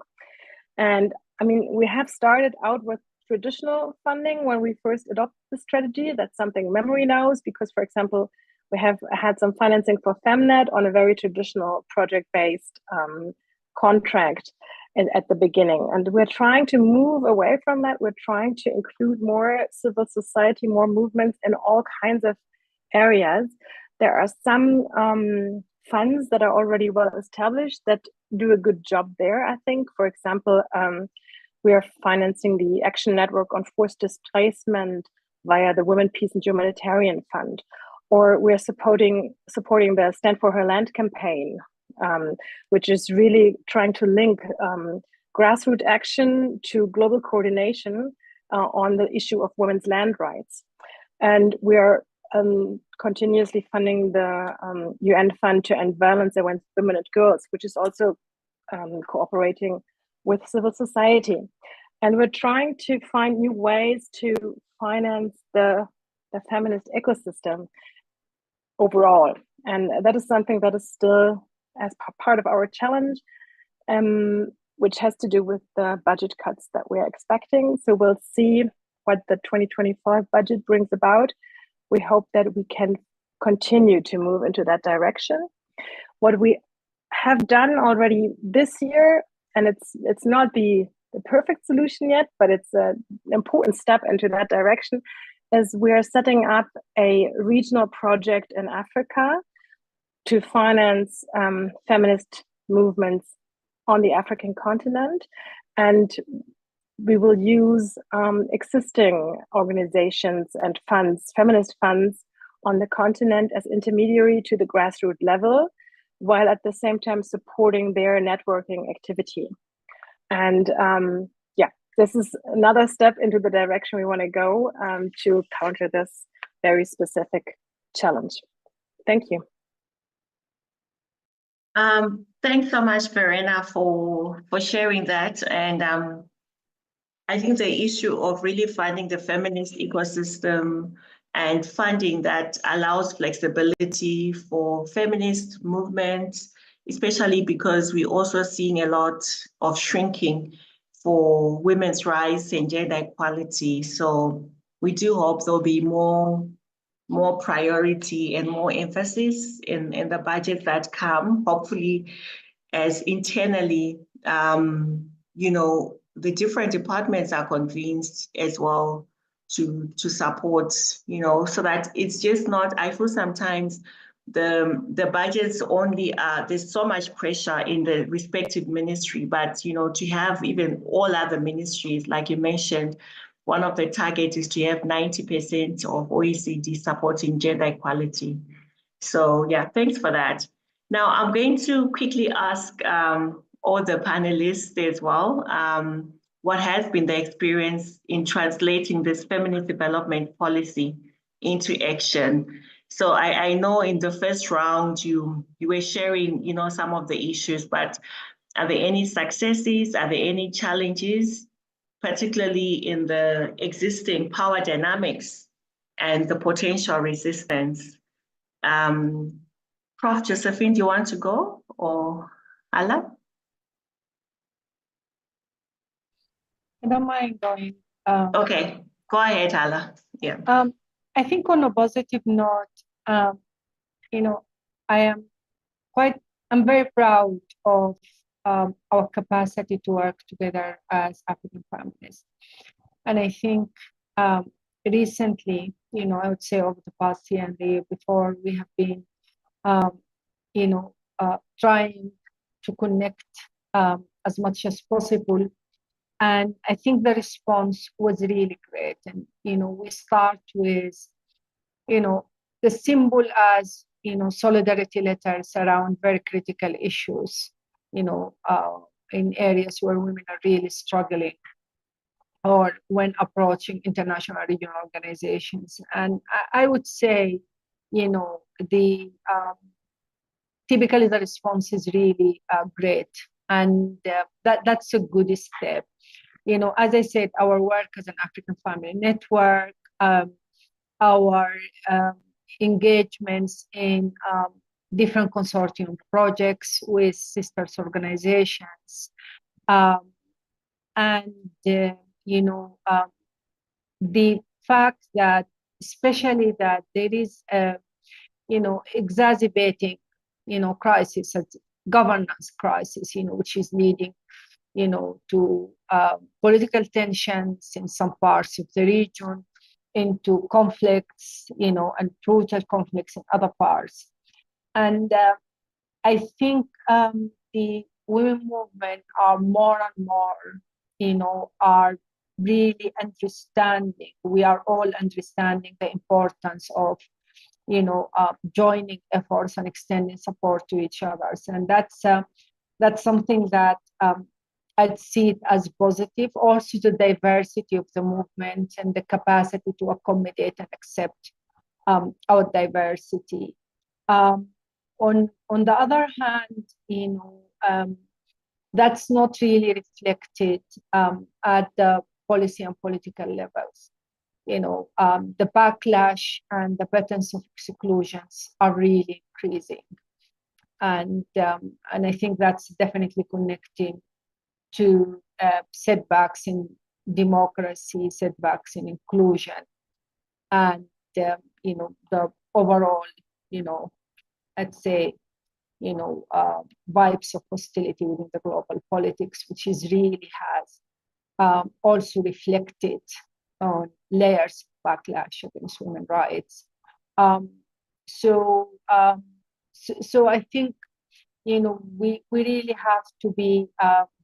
And I mean, we have started out with traditional funding when we first adopted the strategy. That's something memory knows, because, for example, we have had some financing for Femnet on a very traditional project-based contract at the beginning. And we're trying to move away from that. We're trying to include more civil society, more movements in all kinds of areas. There are some funds that are already well established that do a good job there, I think. For example, we are financing the Action Network on Forced Displacement via the Women, Peace and Humanitarian Fund. Or we're supporting the Stand for Her Land campaign, which is really trying to link grassroots action to global coordination on the issue of women's land rights. And we are continuously funding the UN Fund to End Violence Against Women and Girls, which is also cooperating with civil society. And we're trying to find new ways to finance the feminist ecosystem overall. And that is something that is still as part of our challenge, which has to do with the budget cuts that we're expecting. So we'll see what the 2025 budget brings about. We hope that we can continue to move into that direction. What we have done already this year, and it's not the perfect solution yet, but it's an important step into that direction, is we are setting up a regional project in Africa to finance feminist movements on the African continent. And we will use existing organizations and funds, feminist funds on the continent as intermediary to the grassroots level, while at the same time supporting their networking activity. And this is another step into the direction we want to go to counter this very specific challenge. Thank you. Thanks so much, Verena, for sharing that. And I think the issue of really funding the feminist ecosystem and funding that allows flexibility for feminist movements, especially because we're also seeing a lot of shrinking for women's rights and gender equality. So we do hope there'll be more priority and more emphasis in the budgets that come, hopefully, as internally, the different departments are convinced as well to support, so that it's just not, I feel sometimes the budgets only there's so much pressure in the respective ministry, but to have even all other ministries, like you mentioned, one of the targets is to have 90% of OECD supporting gender equality. So yeah, thanks for that. Now I'm going to quickly ask all the panelists as well, what has been the experience in translating this feminist development policy into action? So I know in the first round you were sharing, some of the issues, but Are there any successes? Are there any challenges, particularly in the existing power dynamics and the potential resistance? Prof. Josephine, do you want to go, or Ala? I don't mind going. Okay, go ahead, Ala. Yeah. I think on a positive note, you know, I'm very proud of our capacity to work together as African feminists. And I think recently, I would say over the past year and the year before, we have been, trying to connect as much as possible. And I think the response was really great. And, we start with, the symbol as, solidarity letters around very critical issues, in areas where women are really struggling, or when approaching international regional organizations. And I would say, typically the response is really great. And that's a good step. As I said, our work as an African Family Network, our engagements in different consortium projects with sisters organizations, and the fact that, especially that there is exacerbating crisis, governance crisis, which is leading to political tensions in some parts of the region, into conflicts, and brutal conflicts in other parts. And I think the women movement are more and more, are really understanding. We are all understanding the importance of, joining efforts and extending support to each other. And that's something that I'd see it as positive. Also, the diversity of the movement and the capacity to accommodate and accept our diversity. On the other hand, that's not really reflected at the policy and political levels. The backlash and the patterns of exclusions are really increasing, and I think that's definitely connecting to setbacks in democracy, setbacks in inclusion, and the overall, I'd say, vibes of hostility within the global politics, which is really has also reflected on layers of backlash against women's rights. So I think, we really have to be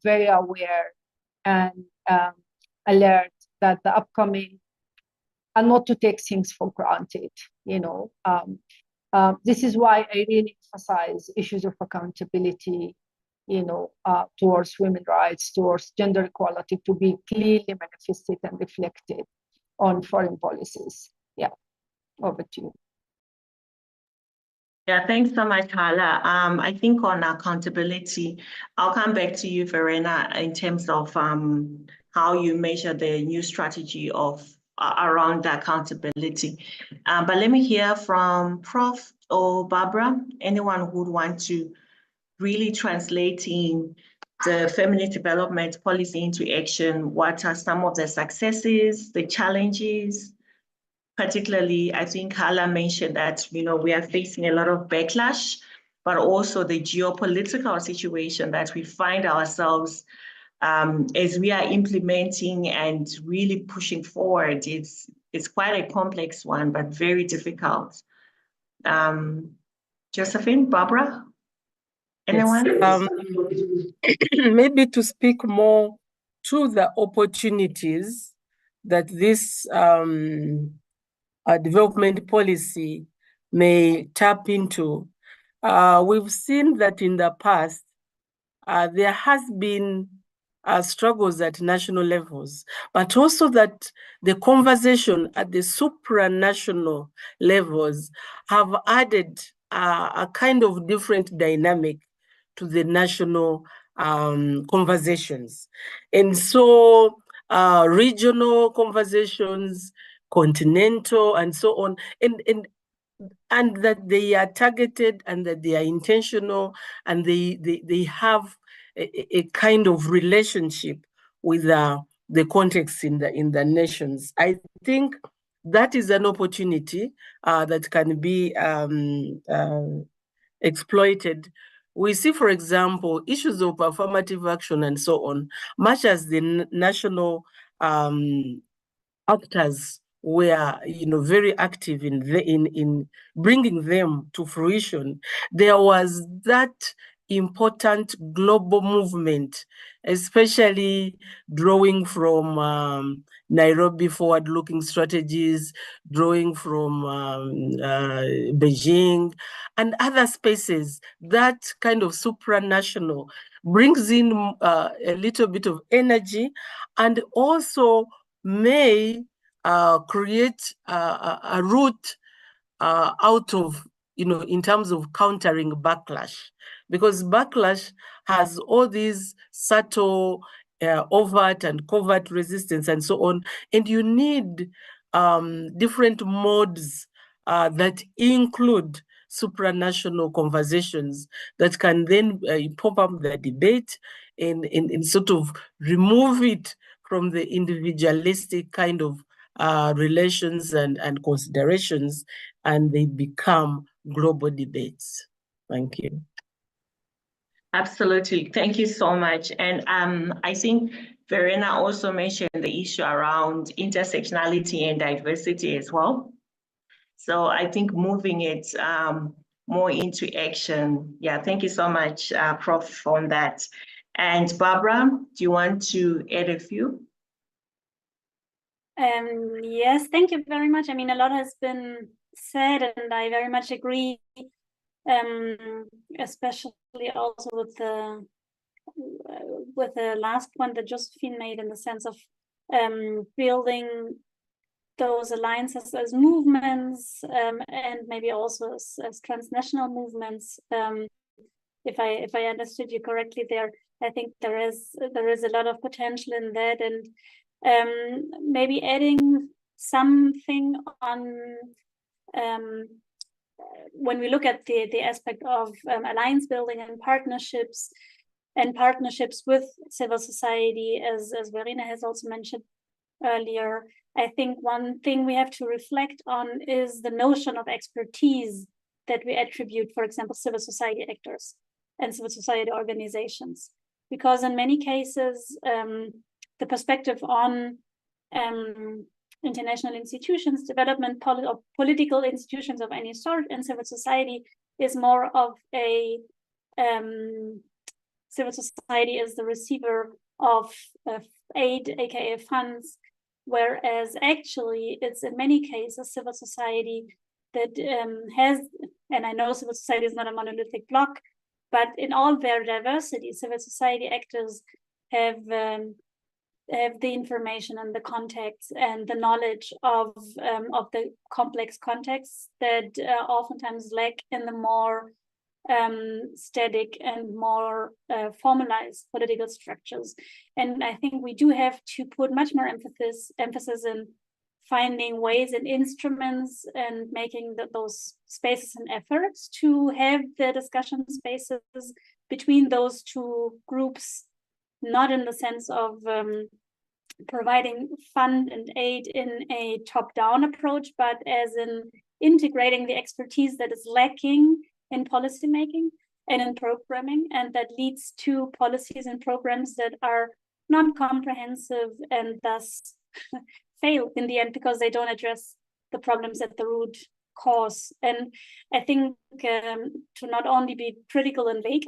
very aware and alert that the upcoming, and not to take things for granted. This is why I really emphasize issues of accountability, towards women's rights, towards gender equality, to be clearly manifested and reflected on foreign policies. Yeah, over to you. Yeah, thanks so much, Hala. I think on accountability, I'll come back to you, Verena, in terms of how you measure the new strategy of around the accountability. But let me hear from Prof. or Barbara, anyone who would want to really translating the feminist development policy into action. What are some of the successes, the challenges? Particularly, I think Hala mentioned that, we are facing a lot of backlash, but also the geopolitical situation that we find ourselves as we are implementing and really pushing forward. It's quite a complex one, but very difficult. Josephine, Barbara, anyone? Yes. Maybe to speak more to the opportunities that this development policy may tap into. We've seen that in the past, there has been struggles at national levels, but also that the conversation at the supranational levels have added a kind of different dynamic to the national conversations. And so regional conversations, continental, and so on, and that they are targeted and that they are intentional and they have a kind of relationship with the context in the nations. I think that is an opportunity that can be exploited. We see, for example, issues of affirmative action and so on, much as the national actors were, very active in bringing them to fruition. There was that important global movement, especially drawing from Nairobi forward-looking strategies, drawing from Beijing and other spaces. That kind of supranational brings in a little bit of energy and also may create a route out of, in terms of countering backlash, because backlash has all these subtle, overt and covert resistance and so on. And you need different modes that include supranational conversations that can then pop up the debate and sort of remove it from the individualistic kind of relations and considerations, and they become global debates. Thank you. Absolutely. Thank you so much. And I think Verena also mentioned the issue around intersectionality and diversity as well. So I think moving it more into action. Yeah, thank you so much, Prof, on that. And Barbara, do you want to add a few? Yes, thank you very much. I mean, a lot has been said, and I very much agree, especially also with the last point that Josephine made, in the sense of building those alliances as movements, and maybe also as transnational movements. If I understood you correctly there, I think there is a lot of potential in that, and maybe adding something on when we look at the aspect of alliance building and partnerships with civil society, as Verena has also mentioned earlier. I think one thing we have to reflect on is the notion of expertise that we attribute, for example, civil society actors and civil society organizations, because in many cases, the perspective on international institutions, development or political institutions of any sort, and civil society is more of a civil society is the receiver of aid, aka funds, whereas actually it's in many cases civil society that has, and I know civil society is not a monolithic block, but in all their diversity, civil society actors have the information and the contacts and the knowledge of the complex contexts that oftentimes lack in the more static and more formalized political structures. And I think we do have to put much more emphasis in finding ways and instruments and making those spaces and efforts to have the discussion spaces between those two groups, not in the sense of providing fund and aid in a top-down approach, but as in integrating the expertise that is lacking in policymaking and in programming, and that leads to policies and programs that are not comprehensive and thus fail in the end because they don't address the problems at the root cause. And I think to not only be critical and vague,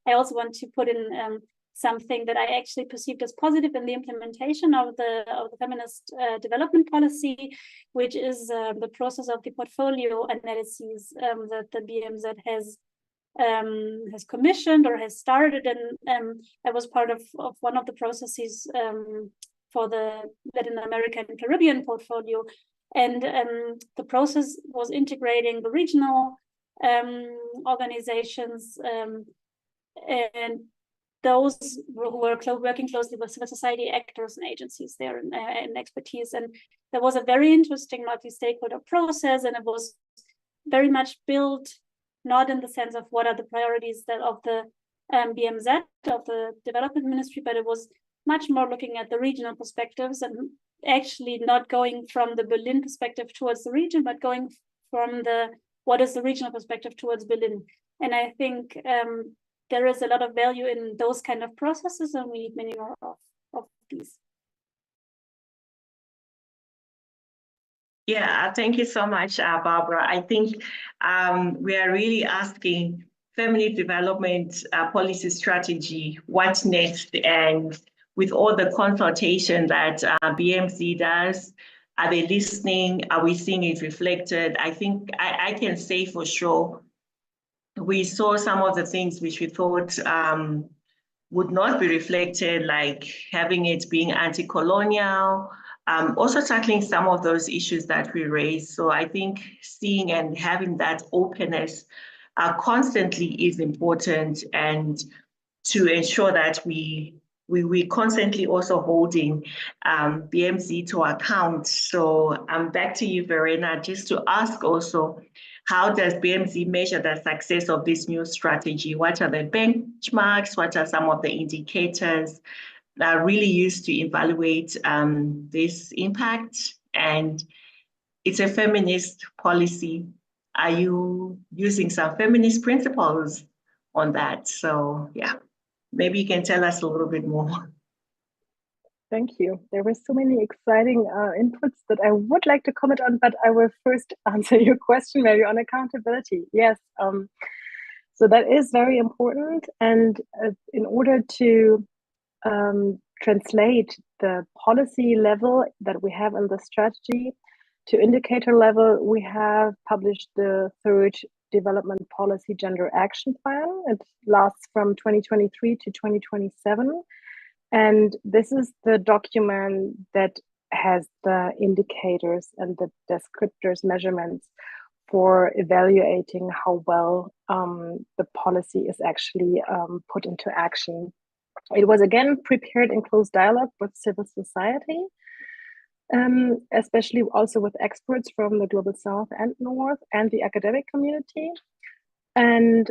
I also want to put in something that I actually perceived as positive in the implementation of the feminist development policy, which is the process of the portfolio analyses that the BMZ has commissioned or has started, and I was part of one of the processes for the Latin American and Caribbean portfolio, and the process was integrating the regional organizations and those who were working closely with civil society actors and agencies there and expertise. And there was a very interesting multi-stakeholder process, and it was very much built not in the sense of what are the priorities that of the BMZ, of the development ministry, but it was much more looking at the regional perspectives and actually not going from the Berlin perspective towards the region, but going from what is the regional perspective towards Berlin. And I think there is a lot of value in those kind of processes, and we need many more of these. Yeah, thank you so much, Barbara. I think we are really asking feminist development policy strategy, what's next? And with all the consultation that BMZ does, are they listening? Are we seeing it reflected? I think I can say for sure, we saw some of the things which we thought would not be reflected, like having it being anti-colonial, also tackling some of those issues that we raised. So I think seeing and having that openness constantly is important, and to ensure that we constantly also holding BMZ to account. So I'm back to you, Verena, just to ask also, how does BMZ measure the success of this new strategy? What are the benchmarks? What are some of the indicators that are really used to evaluate this impact? And it's a feminist policy. Are you using some feminist principles on that? So yeah, maybe you can tell us a little bit more. Thank you. There were so many exciting inputs that I would like to comment on, but I will first answer your question, maybe on accountability. Yes, so that is very important. And in order to translate the policy level that we have in the strategy to indicator level, we have published the third Development Policy Gender Action Plan. It lasts from 2023 to 2027. And this is the document that has the indicators and the descriptors, measurements for evaluating how well the policy is actually put into action. It was again prepared in close dialogue with civil society, especially also with experts from the Global South and North and the academic community. And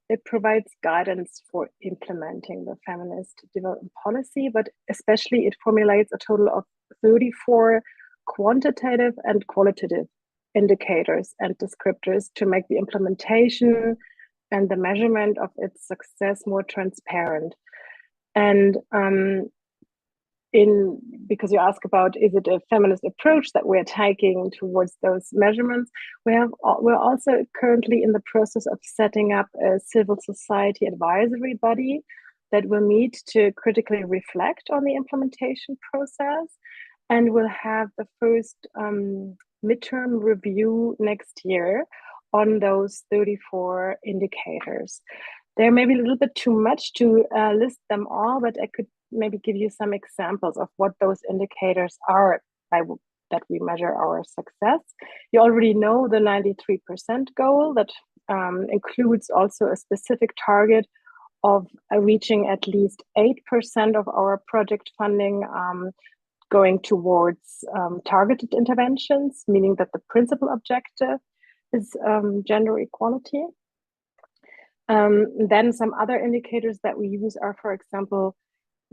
it provides guidance for implementing the feminist development policy, but especially it formulates a total of 34 quantitative and qualitative indicators and descriptors to make the implementation and the measurement of its success more transparent. And because you ask about, is it a feminist approach that we're taking towards those measurements? We're also currently in the process of setting up a civil society advisory body that will meet to critically reflect on the implementation process, and will have the first midterm review next year on those 34 indicators. There may be a little bit too much to list them all, but I could maybe give you some examples of what those indicators are that we measure our success. You already know the 93% goal that includes also a specific target of reaching at least 8% of our project funding going towards targeted interventions, meaning that the principal objective is gender equality. Then some other indicators that we use are, for example,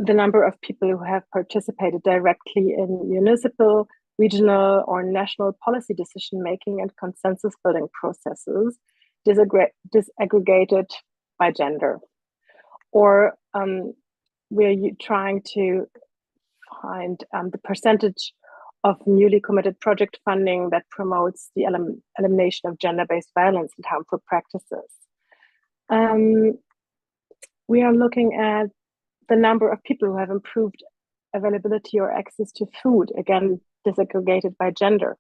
the number of people who have participated directly in municipal, regional, or national policy decision-making and consensus-building processes, disaggregated by gender. Or we're trying to find the percentage of newly committed project funding that promotes the elimination of gender-based violence and harmful practices. We are looking at the number of people who have improved availability or access to food, again, disaggregated by gender.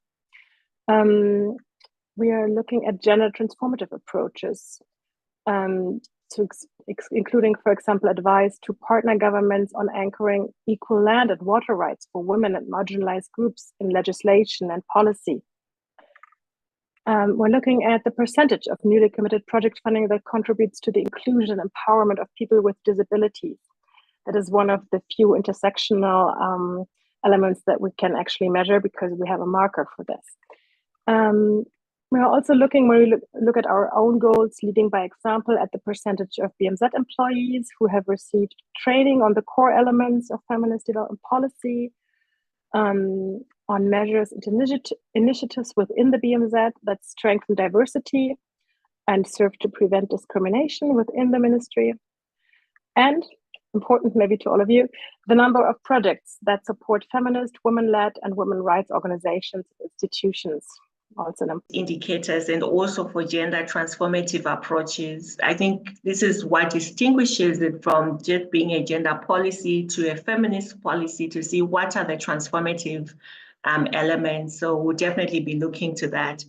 We are looking at gender transformative approaches, including, for example, advice to partner governments on anchoring equal land and water rights for women and marginalized groups in legislation and policy. We're looking at the percentage of newly committed project funding that contributes to the inclusion and empowerment of people with disabilities. That is one of the few intersectional elements that we can actually measure because we have a marker for this. We're also looking, when we look at our own goals, leading by example, at the percentage of BMZ employees who have received training on the core elements of feminist development policy, on measures and initiatives within the BMZ that strengthen diversity and serve to prevent discrimination within the ministry. And important maybe to all of you, the number of projects that support feminist, women-led and women rights organizations and institutions. Also indicators, and also for gender transformative approaches. I think this is what distinguishes it from just being a gender policy to a feminist policy, to see what are the transformative elements. So we'll definitely be looking to that.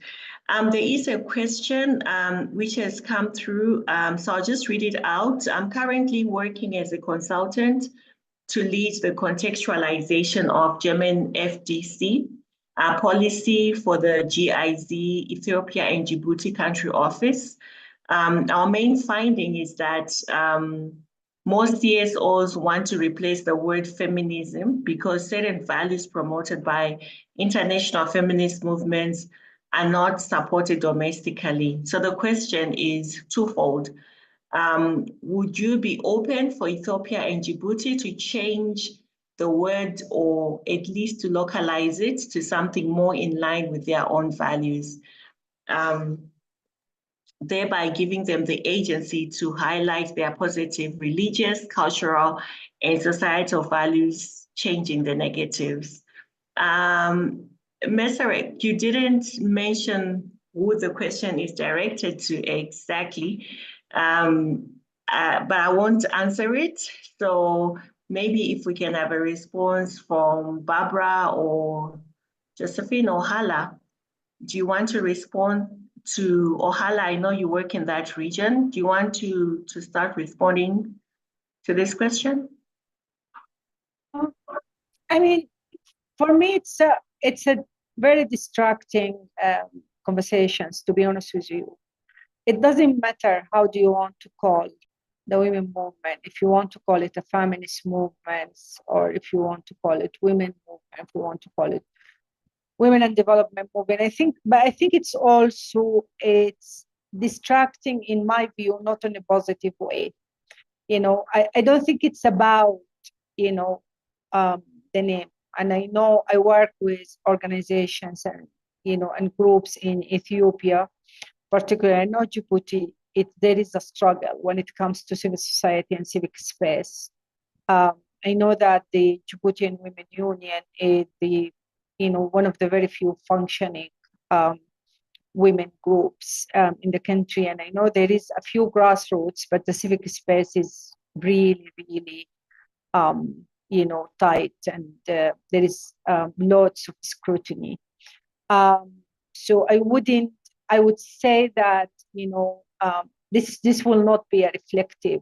There is a question which has come through, so I'll just read it out. I'm currently working as a consultant to lead the contextualization of German FDC policy for the GIZ Ethiopia and Djibouti country office. Our main finding is that most CSOs want to replace the word feminism because certain values promoted by international feminist movements are not supported domestically. So the question is twofold. Would you be open for Ethiopia and Djibouti to change the word, or at least to localize it to something more in line with their own values, thereby giving them the agency to highlight their positive religious, cultural, and societal values, changing the negatives. Mesarek, you didn't mention who the question is directed to exactly, but I won't answer it. So maybe if we can have a response from Barbara or Josephine or Hala. Do you want to respond to, or Hala, I know you work in that region. Do you want to start responding to this question? I mean, for me, it's a very distracting conversations, to be honest with you. It doesn't matter how do you want to call the women movement, if you want to call it a feminist movement, or if you want to call it women movement, if you want to call it women and development movement. I think it's distracting in my view, not in a positive way. I don't think it's about, the name. And I know I work with organizations and, and groups in Ethiopia, particularly I know Djibouti, there is a struggle when it comes to civil society and civic space. I know that the Djiboutian Women Union is one of the very few functioning women groups in the country. And I know there is a few grassroots, but the civic space is really, really, tight, and there is lots of scrutiny. So I would say that, this will not be a reflective,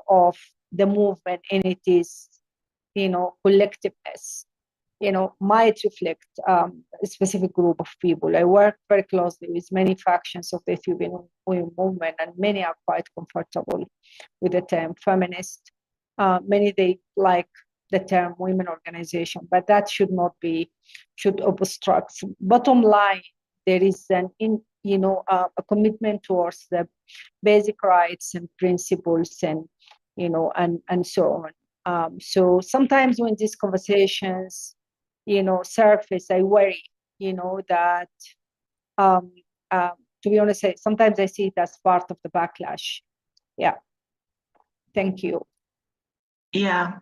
of the movement, and it is, collectiveness, might reflect a specific group of people. I work very closely with many factions of the Ethiopian women movement, and many are quite comfortable with the term feminist. Many, they like the term women organization, but that should obstruct. Bottom line, there is a commitment towards the basic rights and principles, and and so on. So sometimes when these conversations surface, I worry that to be honest, sometimes I see it as part of the backlash. Yeah. Thank you. Yeah,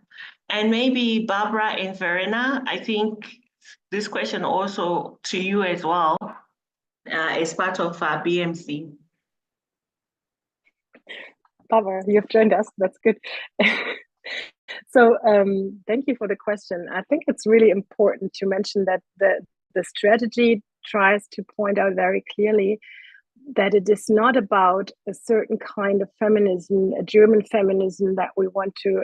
and maybe Barbara and Verena, I think this question also to you as well, as part of BMC. Barbara, you've joined us. That's good. So thank you for the question. I think it's really important to mention that the strategy tries to point out very clearly that it is not about a certain kind of feminism, a German feminism that we want to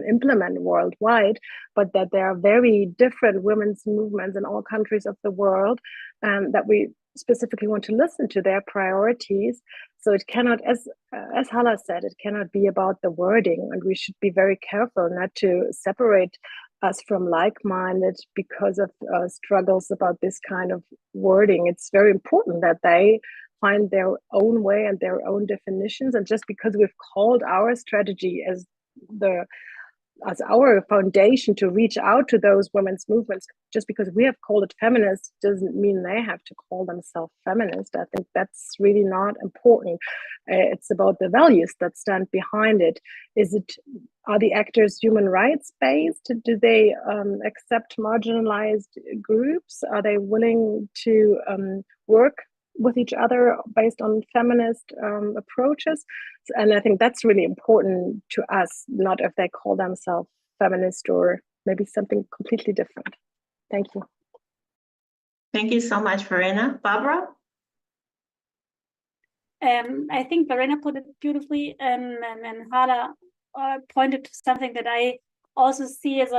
implement worldwide, but that there are very different women's movements in all countries of the world that we specifically want to listen to their priorities. So it cannot, as Hala said, it cannot be about the wording, and we should be very careful not to separate us from like-minded because of struggles about this kind of wording. It's very important that they find their own way and their own definitions. And just because we've called our strategy as our foundation to reach out to those women's movements, just because we have called it feminist doesn't mean they have to call themselves feminist. I think that's really not important. It's about the values that stand behind it. Are the actors human rights based? Do they accept marginalized groups? Are they willing to work with each other based on feminist approaches? And I think that's really important to us, not if they call themselves feminist or maybe something completely different. Thank you. Thank you so much, Verena. Barbara? I think Verena put it beautifully, and Hala pointed to something that I also see as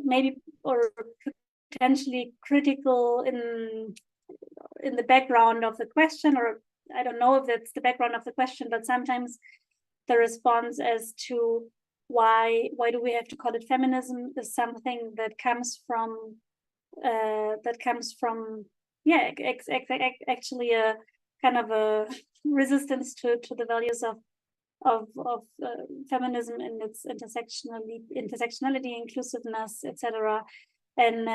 maybe or potentially critical in the background of the question, or I don't know if that's the background of the question, but sometimes the response as to why do we have to call it feminism is something that comes from actually a kind of a resistance to the values of feminism and its intersectionality, inclusiveness, etc. And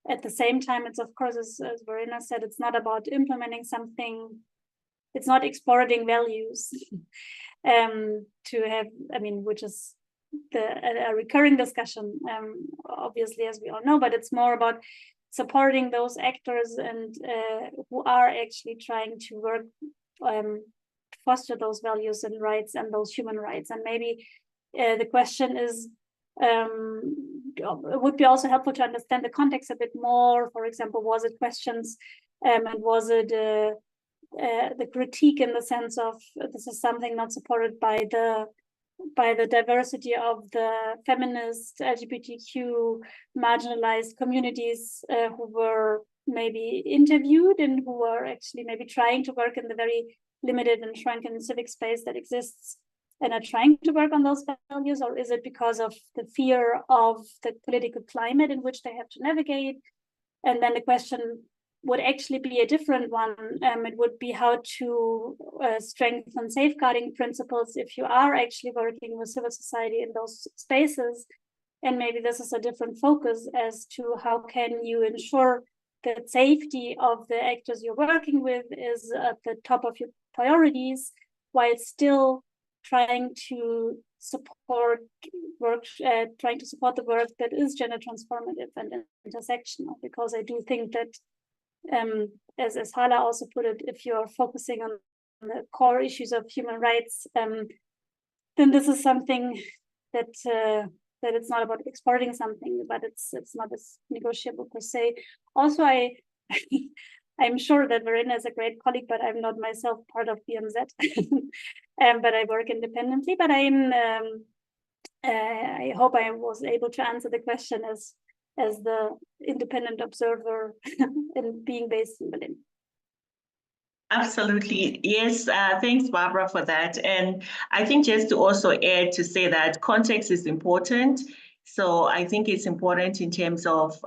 at the same time, it's of course, as Verena said, it's not about implementing something. It's not exporting values to have, which is a recurring discussion, obviously, as we all know, but it's more about supporting those actors and who are actually trying to work to foster those values and rights and those human rights. And maybe the question is, it would be also helpful to understand the context a bit more. For example, was it questions and was it the critique in the sense of this is something not supported by the diversity of the feminist, LGBTQ, marginalized communities who were maybe interviewed and who were actually maybe trying to work in the very limited and shrunken civic space that exists and are trying to work on those values? Or is it because of the fear of the political climate in which they have to navigate? And then the question would actually be a different one. It would be how to strengthen safeguarding principles if you are actually working with civil society in those spaces. And maybe this is a different focus as to how can you ensure that safety of the actors you're working with is at the top of your priorities, while still trying to support work, the work that is gender transformative and intersectional. Because I do think that, as Hala also put it, if you're focusing on the core issues of human rights, then this is something that it's not about exporting something, but it's not as negotiable per se. Also, I'm sure that Verena is a great colleague, but I'm not myself part of BMZ, but I work independently. But I hope I was able to answer the question as the independent observer and being based in Berlin. Absolutely. Yes. Thanks, Barbara, for that. And I think just to also add to say that context is important. So I think it's important in terms of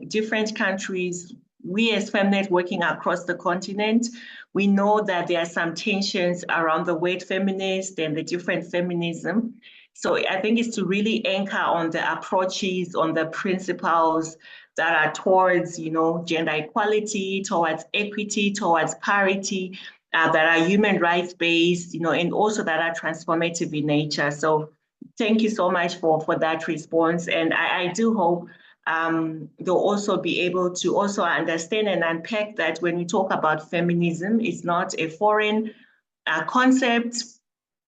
different countries. We as Feminist working across the continent, we know that there are some tensions around the word feminist and the different feminism. So I think it's to really anchor on the approaches, on the principles that are towards, gender equality, towards equity, towards parity, that are human rights based, and also that are transformative in nature. So thank you so much for that response. And I do hope they'll also be able to also understand and unpack that when we talk about feminism, it's not a foreign concept.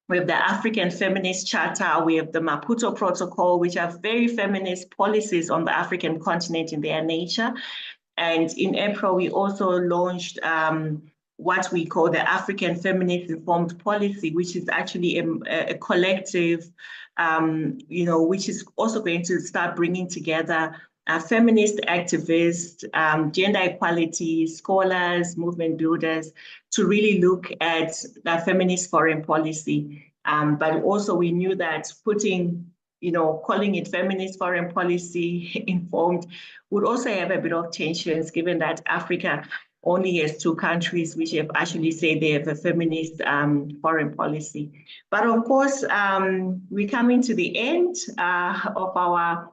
We have the African Feminist Charter, we have the Maputo Protocol, which have very feminist policies on the African continent in their nature. And in April, we also launched what we call the African Feminist Informed Policy, which is actually a collective, which is also going to start bringing together feminist activists, gender equality, scholars, movement builders, to really look at the feminist foreign policy. But also we knew that calling it feminist foreign policy informed would also have a bit of tensions, given that Africa only has 2 countries which have actually said they have a feminist foreign policy. But of course, we're coming to the end of our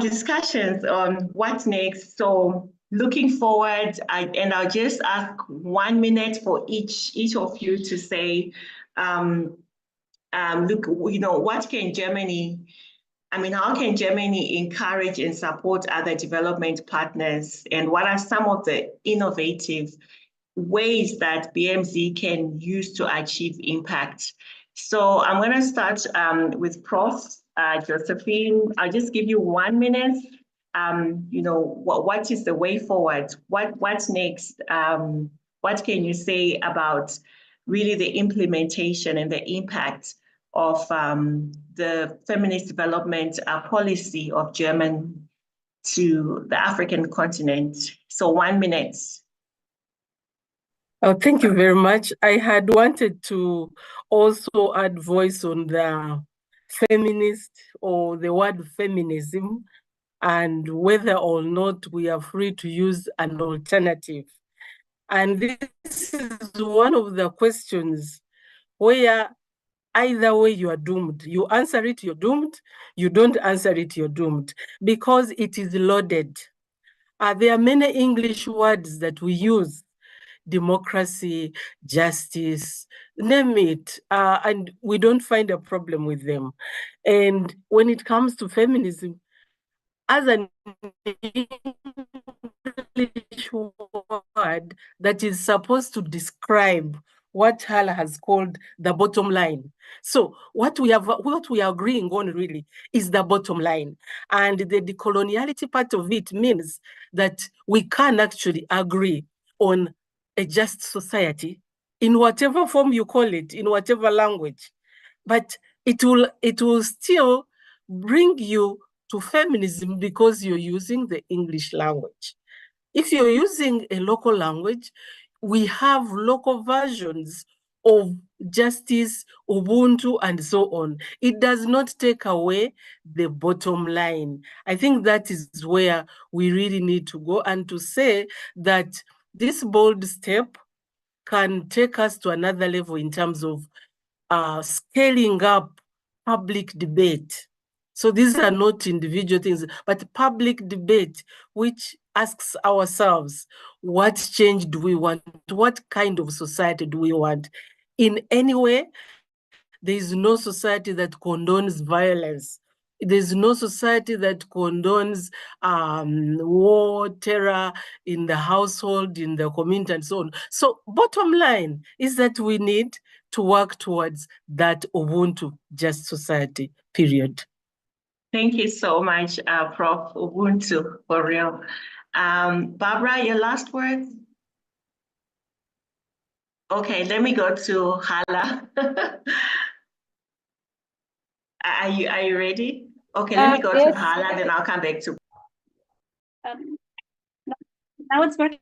discussions on what's next. So looking forward, I'll just ask 1 minute for each of you to say, look, what can Germany, how can Germany encourage and support other development partners? And what are some of the innovative ways that BMZ can use to achieve impact? So I'm going to start with Prof. Josephine. I'll just give you 1 minute. What is the way forward? What's next? What can you say about really the implementation and the impact of the feminist development policy of Germany to the African continent? So 1 minute. Oh, thank you very much. I had wanted to also add voice on the feminist or the word feminism, and whether or not we are free to use an alternative. And this is one of the questions where either way you are doomed. You answer it, you're doomed. You don't answer it, you're doomed, because it is loaded. There are many English words that we use: democracy, justice, name it, and we don't find a problem with them. And when it comes to feminism, as an English word that is supposed to describe what Hala has called the bottom line. So what we are agreeing on really is the bottom line. And the decoloniality part of it means that we can actually agree on a just society in whatever form you call it, in whatever language. But it will still bring you to feminism because you're using the English language. If you're using a local language, we have local versions of justice, Ubuntu, and so on. It does not take away the bottom line. I think that is where we really need to go, and to say that this bold step can take us to another level in terms of scaling up public debate. So these are not individual things, but public debate, which asks ourselves, what change do we want? What kind of society do we want? In any way, there is no society that condones violence. There's no society that condones war, terror in the household, in the community, and so on. So bottom line is that we need to work towards that Ubuntu just society, period. Thank you so much, Prof. Ubuntu, for real. Barbara, your last words? Okay, let me go to Hala. Are you ready? Okay, let me go to Hala, then I'll come back to. Now it's working.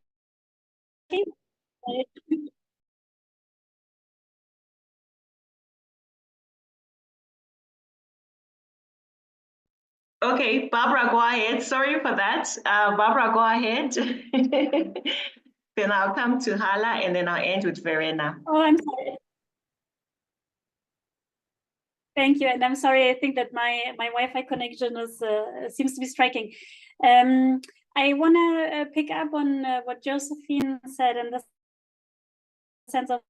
Okay, Barbara, go ahead. Sorry for that. Barbara, go ahead. Then I'll come to Hala, and then I'll end with Verena. Oh, I'm sorry. Thank you, and I'm sorry. I think that my Wi-Fi connection is seems to be striking. I want to pick up on what Josephine said in the sense of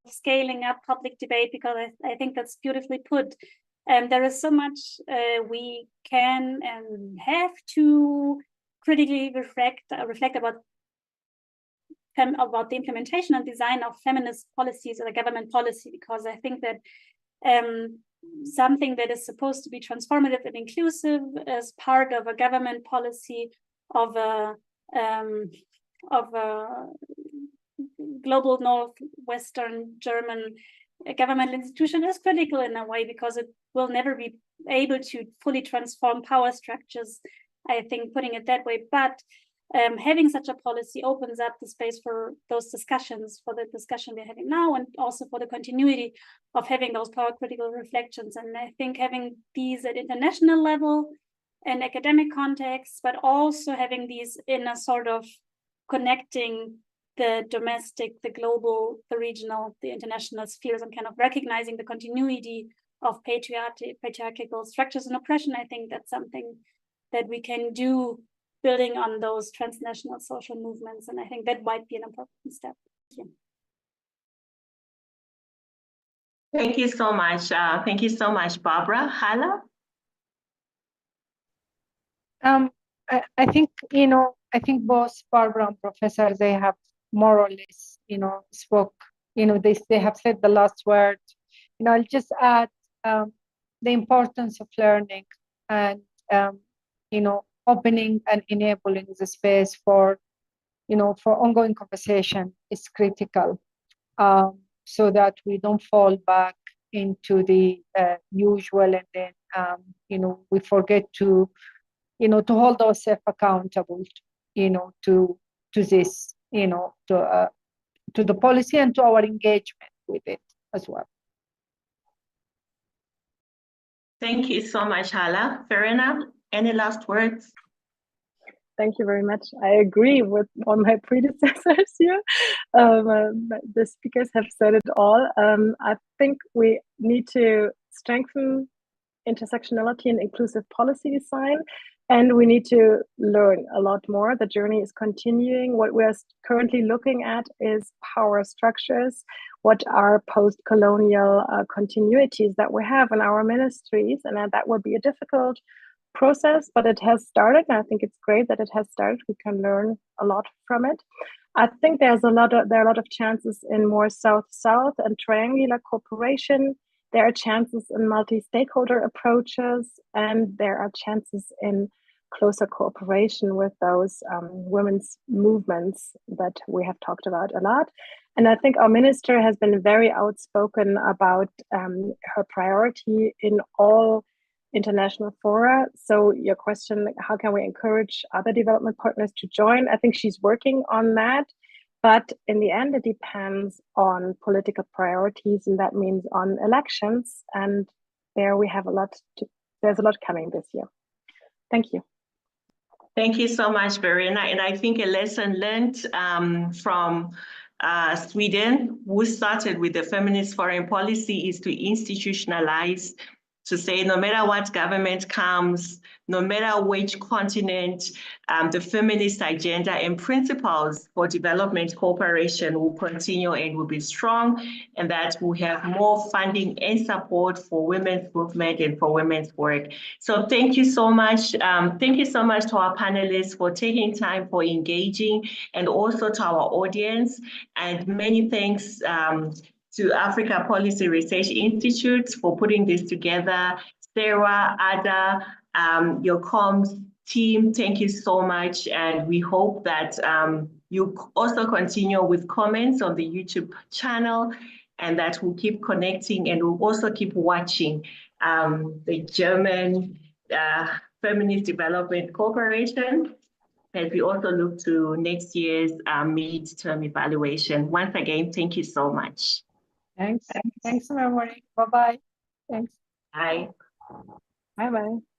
scaling up public debate, because I think that's beautifully put. There is so much we can and have to critically reflect about the implementation and design of feminist policies or the government policy, because I think that something that is supposed to be transformative and inclusive as part of a government policy of a global Northwestern German government institution is critical in a way, because it will never be able to fully transform power structures, I think, putting it that way. But having such a policy opens up the space for those discussions, for the discussion we're having now, and also for the continuity of having those power critical reflections. And I think having these at international level and academic contexts, but also having these in a sort of connecting the domestic, the global, the regional, the international spheres, and kind of recognizing the continuity of patriarchal structures and oppression. I think that's something that we can do, building on those transnational social movements. And I think that might be an important step. Thank you. Thank you so much. Thank you so much, Barbara. Hala? I think, I think both Barbara and Professor, they have more or less, spoke, they have said the last word. I'll just add the importance of learning and, opening and enabling the space for, for ongoing conversation is critical, so that we don't fall back into the usual, and then, we forget to, to hold ourselves accountable, to this, to the policy and to our engagement with it as well. Thank you so much, Hala. Verena, any last words? Thank you very much. I agree with all my predecessors here. The speakers have said it all. I think we need to strengthen intersectionality and inclusive policy design, and we need to learn a lot more. The journey is continuing. What we're currently looking at is power structures. What are post-colonial continuities that we have in our ministries, and that will be a difficult process, but it has started, and I think it's great that it has started. We can learn a lot from it. I think there are a lot of chances in more South-South and triangular cooperation. There are chances in multi-stakeholder approaches, and there are chances in closer cooperation with those women's movements that we have talked about a lot. And I think our minister has been very outspoken about her priority in all international fora. So your question, how can we encourage other development partners to join? I think she's working on that. But in the end, it depends on political priorities, and that means on elections. And there we have there's a lot coming this year. Thank you. Thank you so much, Verena. And I think a lesson learned from Sweden, who started with the feminist foreign policy, is to institutionalize, to say no matter what government comes, no matter which continent, the feminist agenda and principles for development cooperation will continue and will be strong, and that we have more funding and support for women's movement and for women's work. So thank you so much. Thank you so much to our panelists for taking time for engaging, and also to our audience. And many thanks to Africa Policy Research Institute for putting this together. Sarah, Ada, your comms team, thank you so much. And we hope that you also continue with comments on the YouTube channel, and that we'll keep connecting, and we'll also keep watching the German Feminist Development Corporation, as we also look to next year's mid-term evaluation. Once again, thank you so much. Thanks. Thanks, everybody. Bye-bye. Thanks. Bye. Bye-bye.